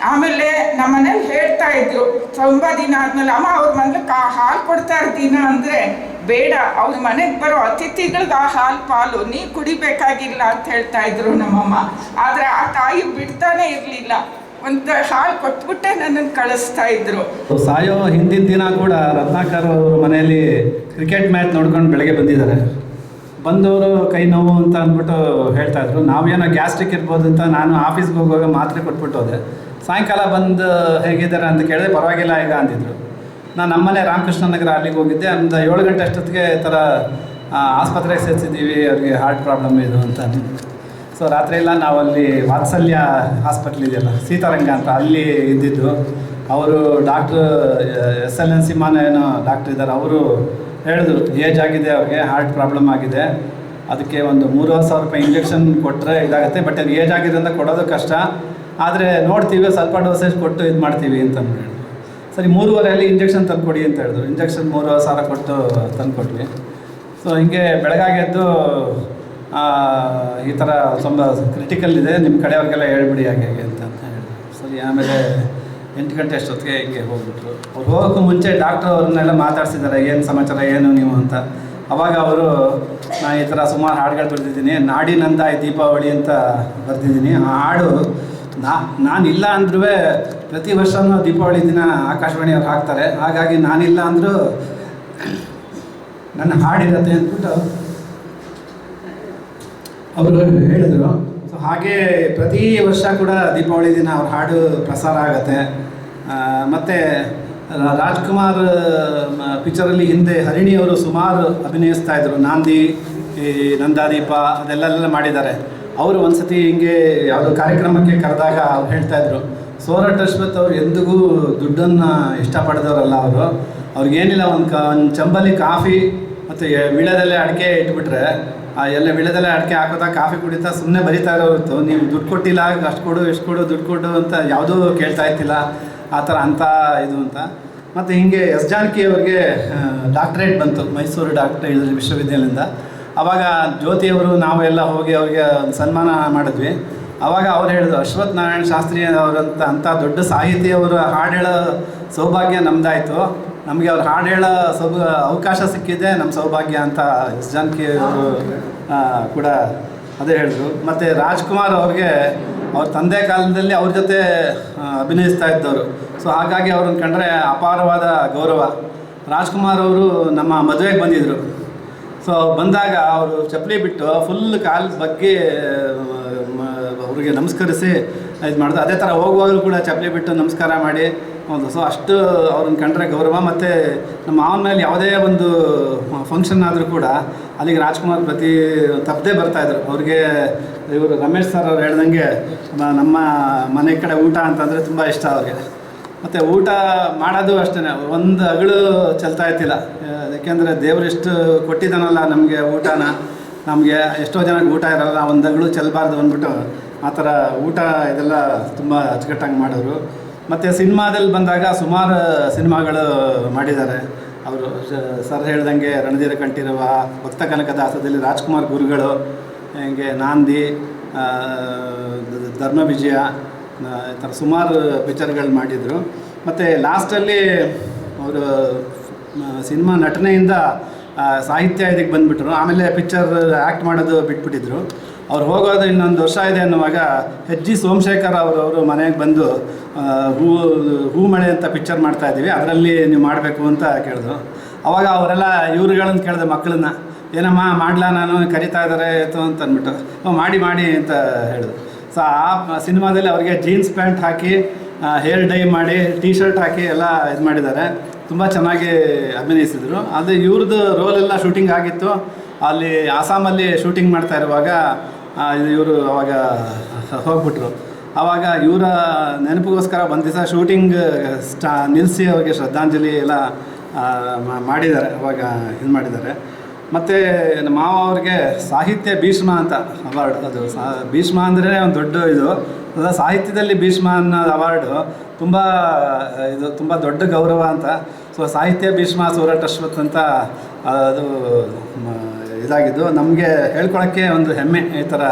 ಆಮೇಲೆ ನಮ್ಮ ಮನೇಲಿ ಹೇಳ್ತಾ ಇದ್ರು, ತುಂಬ ದಿನ ಆದಮೇಲೆ, ಅಮ್ಮ ಅವ್ರ ಮನೇಲಿ ಹಾಲು ಕೊಡ್ತಾ ಇರ್ತೀನ ಅಂದರೆ, ಬೇಡ, ಅವ್ರ ಮನೆಗೆ ಬರೋ ಅತಿಥಿಗಳಿಗೆ ಆ ಹಾಲು ಪಾಲು ನೀ ಕುಡಿಬೇಕಾಗಿಲ್ಲ ಅಂತ ಹೇಳ್ತಾ ಇದ್ರು ನಮ್ಮಮ್ಮ. ಆದರೆ ಆ ತಾಯಿ ಬಿಡ್ತಾನೆ ಇರಲಿಲ್ಲ, ಒಂದು ಹಾಲು ಕೊಟ್ಬಿಟ್ಟೆ ನನ್ನನ್ನು ಕಳಿಸ್ತಾ ಇದ್ರು. ಸಾಯೋ ಹಿಂದಿನ ದಿನ ಕೂಡ ರತ್ನಾಕರ್ ಅವ್ರ ಮನೆಯಲ್ಲಿ ಕ್ರಿಕೆಟ್ ಮ್ಯಾಚ್ ನೋಡ್ಕೊಂಡು ಬೆಳಗ್ಗೆ ಬಂದಿದ್ದಾರೆ. ಬಂದವರು ಕೈ ನೋವು ಅಂತ ಅಂದ್ಬಿಟ್ಟು ಹೇಳ್ತಾಯಿದ್ರು. ನಾವೇನೋ ಗ್ಯಾಸ್ಟ್ರಿಕ್ ಇರ್ಬೋದು ಅಂತ ನಾನು ಆಫೀಸ್ಗೆ ಹೋಗುವಾಗ ಮಾತ್ರೆ ಕೊಟ್ಬಿಟ್ಟು ಹೋದೆ. ಸಾಯಂಕಾಲ ಬಂದು ಹೇಗಿದ್ದಾರೆ ಅಂತ ಕೇಳಿದ್ರೆ ಪರವಾಗಿಲ್ಲ ಈಗ ಅಂದಿದ್ರು. ನಾನು ನಮ್ಮನೆ ರಾಮಕೃಷ್ಣ ನಗರ ಅಲ್ಲಿಗೆ ಹೋಗಿದ್ದೆ. ಒಂದು 7 ಗಂಟೆ ಅಷ್ಟೊತ್ತಿಗೆ ಈ ಥರ ಆಸ್ಪತ್ರೆಗೆ ಸೇರಿಸಿದ್ದೀವಿ, ಅವ್ರಿಗೆ ಹಾರ್ಟ್ ಪ್ರಾಬ್ಲಮ್ ಇದು ಅಂತ. ಸೊ ರಾತ್ರಿ ಎಲ್ಲ ನಾವು ಅಲ್ಲಿ ವಾತ್ಸಲ್ಯ ಹಾಸ್ಪಿಟ್ಲ್ ಇದೆಯಲ್ಲ, ಸೀತಾರಂಗ ಅಂತ, ಅಲ್ಲಿ ಇದ್ದಿದ್ದು. ಅವರು ಡಾಕ್ಟ್ರು SLN ಸಿಂಹನ ಏನೋ ಡಾಕ್ಟ್ರ್ ಇದ್ದಾರೆ, ಅವರು ಹೇಳಿದ್ರು ಏಜ್ ಆಗಿದೆ, ಅವ್ರಿಗೆ ಹಾರ್ಟ್ ಪ್ರಾಬ್ಲಮ್ ಆಗಿದೆ, ಅದಕ್ಕೆ ಒಂದು 3,000 ರೂಪಾಯಿ ಇಂಜೆಕ್ಷನ್ ಕೊಟ್ಟರೆ ಇದಾಗುತ್ತೆ. ಬಟ್ ಅದು ಏಜ್ ಆಗಿದೆ ಅಂತ ಕೊಡೋದು ಕಷ್ಟ, ಆದರೆ ನೋಡ್ತೀವಿ ಸ್ವಲ್ಪ ಡೋಸೇಜ್ ಕೊಟ್ಟು ಇದು ಮಾಡ್ತೀವಿ ಅಂತ ಹೇಳಿದ್ರು. ಸರಿ 3,500 ಇಂಜೆಕ್ಷನ್ ತಂದುಕೊಡಿ ಅಂತ ಹೇಳಿದ್ರು. ಇಂಜೆಕ್ಷನ್ 3,000 ಕೊಟ್ಟು ತಂದುಕೊಟ್ವಿ. ಸೊ ಹಿಂಗೆ ಬೆಳಗಾಗೆದ್ದು ಈ ಥರ ತುಂಬ ಕ್ರಿಟಿಕಲ್ ಇದೆ, ನಿಮ್ಮ ಕಡೆಯವ್ರಿಗೆಲ್ಲ ಹೇಳ್ಬಿಡಿ ಹಾಗೆ ಅಂತ ಹೇಳಿದ್ರು. ಸರಿ ಆಮೇಲೆ 8 ಗಂಟೆ ಅಷ್ಟೊತ್ತಿಗೆ ಹಿಂಗೆ ಹೋಗ್ಬಿಟ್ರು. ಅವ್ರು ಹೋಗೋಕ್ಕೂ ಮುಂಚೆ ಡಾಕ್ಟ್ರು ಅವ್ರನ್ನೆಲ್ಲ ಮಾತಾಡ್ಸಿದ್ದಾರೆ, ಏನು ಸಮಾಚಾರ ಏನು ನೀವು ಅಂತ. ಅವಾಗ ಅವರು, ನಾನು ಈ ಥರ ಸುಮಾರು ಹಾಡುಗಳು ಬರೆದಿದ್ದೀನಿ, ನಾಡಿನಂದ ದೀಪಾವಳಿ ಅಂತ ಬರೆದಿದ್ದೀನಿ. ಆ ಹಾಡು ನಾನಿಲ್ಲ ಅಂದ್ರೂ ಪ್ರತಿ ವರ್ಷವೂ ದೀಪಾವಳಿ ದಿನ ಆಕಾಶವಾಣಿಯವ್ರು ಹಾಕ್ತಾರೆ, ಹಾಗಾಗಿ ನಾನಿಲ್ಲ ಅಂದರೂ ನನ್ನ ಹಾಡಿರತ್ತೆ ಅಂದ್ಬಿಟ್ಟು ಅವರು ಹೇಳಿದರು. ಸೊ ಹಾಗೆ ಪ್ರತಿ ವರ್ಷ ಕೂಡ ದೀಪಾವಳಿ ದಿನ ಅವ್ರ ಹಾಡು ಪ್ರಸಾರ ಆಗುತ್ತೆ. ಮತ್ತು ರಾಜ್ಕುಮಾರ್ ಪಿಕ್ಚರಲ್ಲಿ ಹಿಂದೆ ಹರಿಣಿಯವರು ಸುಮಾರು ಅಭಿನಯಿಸ್ತಾ ಇದ್ರು. ನಾಂದಿ, ಈ ನಂದಾದೀಪ ಅದೆಲ್ಲ ಮಾಡಿದ್ದಾರೆ. ಅವರು ಒಂದು ಸತಿ ಹಿಂಗೆ ಯಾವುದೋ ಕಾರ್ಯಕ್ರಮಕ್ಕೆ ಕರೆದಾಗ ಅವ್ರು ಹೇಳ್ತಾಯಿದ್ರು, ಸೋರಠ್ ಅಶ್ವಥ್ ಅವರು ಎಂದಿಗೂ ದುಡ್ಡನ್ನು ಇಷ್ಟಪಡೆದವರಲ್ಲ. ಅವ್ರಿಗೇನಿಲ್ಲ, ಒಂದು ಚಂಬಲಿ ಕಾಫಿ ಮತ್ತು ವೀಳ್ಯದೆಲೆ ಅಡಿಕೆ ಇಟ್ಬಿಟ್ರೆ ಎಲ್ಲ ವೀಳ್ಯದೆಲೆ ಅಡಿಕೆ ಹಾಕೋತಾ ಕಾಫಿ ಕುಡಿತಾ ಸುಮ್ಮನೆ ಬರಿತಾ ಇರೋರು. ನೀವು ದುಡ್ಡು ಕೊಟ್ಟಿಲ್ಲ, ಅಷ್ಟು ಕೊಡು ಇಷ್ಟು ಕೊಡು ದುಡ್ಡು ಕೊಡು ಅಂತ ಯಾವುದೂ ಕೇಳ್ತಾ ಇರ್ತಿಲ್ಲ. ಆ ಥರ ಅಂಥ ಇದು ಅಂತ. ಮತ್ತು ಹೀಗೆ ಎಸ್ ಜಾನಕಿ ಅವ್ರಿಗೆ ಡಾಕ್ಟ್ರೇಟ್ ಬಂತು ಮೈಸೂರು ವಿಶ್ವವಿದ್ಯಾಲಯದಿಂದ. ಆವಾಗ ಜ್ಯೋತಿಯವರು ನಾವೆಲ್ಲ ಹೋಗಿ ಅವ್ರಿಗೆ ಒಂದು ಸನ್ಮಾನ ಮಾಡಿದ್ವಿ. ಆವಾಗ ಅವ್ರು ಹೇಳಿದ್ರು, ಅಶ್ವಥ್ ನಾರಾಯಣ ಶಾಸ್ತ್ರಿ ಅವರಂತ ಅಂಥ ದೊಡ್ಡ ಸಾಹಿತಿಯವರು ಹಾಡು ಹೇಳೋ ಸೌಭಾಗ್ಯ ನಮ್ಮದಾಯಿತು. ನಮಗೆ ಅವ್ರು ಹಾಡು ಹೇಳೋ ಅವಕಾಶ ಸಿಕ್ಕಿದೆ ನಮ್ಮ ಸೌಭಾಗ್ಯ ಅಂತ ಎಸ್ ಜಾನಕಿ ಅವರು ಕೂಡ ಅದೇ ಹೇಳಿದ್ರು. ಮತ್ತು ರಾಜ್ಕುಮಾರ್ ಅವ್ರಿಗೆ ಅವ್ರ ತಂದೆ ಕಾಲದಲ್ಲಿ ಅವ್ರ ಜೊತೆ ಅಭಿನಯಿಸ್ತಾ ಇದ್ದವರು. ಸೊ ಹಾಗಾಗಿ ಅವ್ರನ್ನ ಕಂಡ್ರೆ ಅಪಾರವಾದ ಗೌರವ. ರಾಜ್ಕುಮಾರ್ ಅವರು ನಮ್ಮ ಮದುವೆಗೆ ಬಂದಿದ್ದರು. ಸೊ ಬಂದಾಗ ಅವರು ಚಪ್ಪಲಿ ಬಿಟ್ಟು ಫುಲ್ ಕಾಲು ಬಗ್ಗೆ ಅವ್ರಿಗೆ ನಮಸ್ಕರಿಸಿ ಇದು ಮಾಡಿದ್ರು. ಅದೇ ಥರ ಹೋಗುವಾಗಲೂ ಕೂಡ ಚಪ್ಪಲಿ ಬಿಟ್ಟು ನಮಸ್ಕಾರ ಮಾಡಿ ಹೌದು. ಸೊ ಅಷ್ಟು ಅವ್ರನ್ನ ಕಂಡ್ರೆ ಗೌರವ. ಮತ್ತು ನಮ್ಮ ಮಾವನ ಮೇಲೆ ಯಾವುದೇ ಒಂದು ಫಂಕ್ಷನ್ ಆದರೂ ಕೂಡ ಅಲ್ಲಿಗೆ ರಾಜ್ಕುಮಾರ್ ಪ್ರತಿ ತಪ್ಪದೇ ಬರ್ತಾಯಿದ್ರು. ಅವ್ರಿಗೆ ಇವರು ರಮೇಶ್ ಸರ್ ಅವ್ರು ಹೇಳ್ದಂಗೆ ನಮ್ಮ ಮನೆ ಕಡೆ ಊಟ ಅಂತಂದರೆ ತುಂಬ ಇಷ್ಟ ಅವ್ರಿಗೆ. ಮತ್ತು ಊಟ ಮಾಡೋದು ಅಷ್ಟೇ, ಒಂದು ಅಗಳು ಚೆಲ್ತಾ ಇರ್ತಿಲ್ಲ. ಯಾಕೆಂದರೆ ದೇವರು ಎಷ್ಟು ಕೊಟ್ಟಿದ್ದಾನಲ್ಲ ನಮಗೆ ಊಟನ, ನಮಗೆ ಎಷ್ಟೋ ಜನಕ್ಕೆ ಊಟ ಇರೋಲ್ಲ, ಒಂದು ಅಗಳು ಚೆಲ್ಲಬಾರ್ದು ಅಂದ್ಬಿಟ್ಟು ಆ ಥರ ಊಟ ಇದೆಲ್ಲ ತುಂಬ ಅಚ್ಚುಕಟ್ಟಾಗಿ ಮಾಡೋರು. ಮತ್ತು ಸಿನಿಮಾದಲ್ಲಿ ಬಂದಾಗ ಸುಮಾರು ಸಿನಿಮಾಗಳು ಮಾಡಿದ್ದಾರೆ ಅವರು. ಸರ್ ಹೇಳ್ದಂಗೆ ರಣಧೀರ ಕಂಠೀರವ, ಭಕ್ತ ಕನಕದಾಸದಲ್ಲಿ ರಾಜ್ಕುಮಾರ್ ಗುರುಗಳು, ಹೀಗೆ ನಾಂದಿ, ಧರ್ಮ ವಿಜಯ, ಈ ಥರ ಸುಮಾರು ಪಿಕ್ಚರ್ಗಳು ಮಾಡಿದರು. ಮತ್ತು ಲಾಸ್ಟಲ್ಲಿ ಅವರು ಸಿನಿಮಾ ನಟನೆಯಿಂದ ಸಾಹಿತ್ಯ ಇದಕ್ಕೆ ಬಂದುಬಿಟ್ರು. ಆಮೇಲೆ ಪಿಕ್ಚರ್ ಆ್ಯಕ್ಟ್ ಮಾಡೋದು ಬಿಟ್ಬಿಟ್ಟಿದ್ರು. ಅವ್ರು ಹೋಗೋದು ಇನ್ನೊಂದು ವರ್ಷ ಇದೆ ಅನ್ನುವಾಗ H.G. ಸೋಮಶೇಖರ್ ಅವರು ಮನೆಗೆ ಬಂದು ಹೂ ಮಳೆ ಅಂತ ಪಿಕ್ಚರ್ ಮಾಡ್ತಾಯಿದ್ದೀವಿ, ಅದರಲ್ಲಿ ನೀವು ಮಾಡಬೇಕು ಅಂತ ಕೇಳಿದ್ರು. ಅವಾಗ ಅವರೆಲ್ಲ ಇವ್ರುಗಳನ್ನ ಕೇಳಿದೆ, ಮಕ್ಕಳನ್ನ, ಏನಮ್ಮ ಮಾಡಲಾ ನಾನು ಕರಿತಾ ಇದ್ದಾರೆ ಅಂತ ಅಂದ್ಬಿಟ್ಟು ಮಾಡಿ ಅಂತ ಹೇಳಿದ್ರು. ಸೊ ಆ ಸಿನಿಮಾದಲ್ಲಿ ಅವರಿಗೆ ಜೀನ್ಸ್ ಪ್ಯಾಂಟ್ ಹಾಕಿ ಹೇರ್ ಡೈ ಮಾಡಿ ಟೀ ಶರ್ಟ್ ಹಾಕಿ ಎಲ್ಲ ಇದು ಮಾಡಿದ್ದಾರೆ. ತುಂಬ ಚೆನ್ನಾಗಿ ಅಭಿನಯಿಸಿದರು. ಅದು ಇವ್ರದ್ದು ರೋಲೆಲ್ಲ ಶೂಟಿಂಗ್ ಆಗಿತ್ತು. ಅಲ್ಲಿ ಆಸಾಮಲ್ಲಿ ಶೂಟಿಂಗ್ ಮಾಡ್ತಾ ಇರುವಾಗ ಇವರು ಅವಾಗ ಹೋಗ್ಬಿಟ್ರು. ಆವಾಗ ಇವರ ನೆನಪಿಗೋಸ್ಕರ ಒಂದು ದಿವಸ ಶೂಟಿಂಗ್ ನಿಲ್ಲಿಸಿ ಅವ್ರಿಗೆ ಶ್ರದ್ಧಾಂಜಲಿ ಎಲ್ಲ ಮಾಡಿದ್ದಾರೆ. ಅವಾಗ ಇದು ಮಾಡಿದ್ದಾರೆ. ಮತ್ತು ನಮ್ಮ ಮಾವ ಅವ್ರಿಗೆ ಸಾಹಿತ್ಯ ಭೀಷ್ಮ ಅಂತ ಅವಾರ್ಡ್. ಅದು ಭೀಷ್ಮ ಅಂದರೆ ಒಂದು ದೊಡ್ಡ ಇದು. ಅದು ಸಾಹಿತ್ಯದಲ್ಲಿ ಭೀಷ್ಮ ಅನ್ನೋ ಅವಾರ್ಡು ತುಂಬ ದೊಡ್ಡ ಗೌರವ ಅಂತ. ಸೊ ಸಾಹಿತ್ಯ ಭೀಷ್ಮ ಸೋರಠ್ ಅಶ್ವಥ್ ಅಂತ ಅದು ಇದಾಗಿದ್ದು ನಮಗೆ ಹೇಳ್ಕೊಳಕ್ಕೆ ಒಂದು ಹೆಮ್ಮೆ ಈ ಥರ.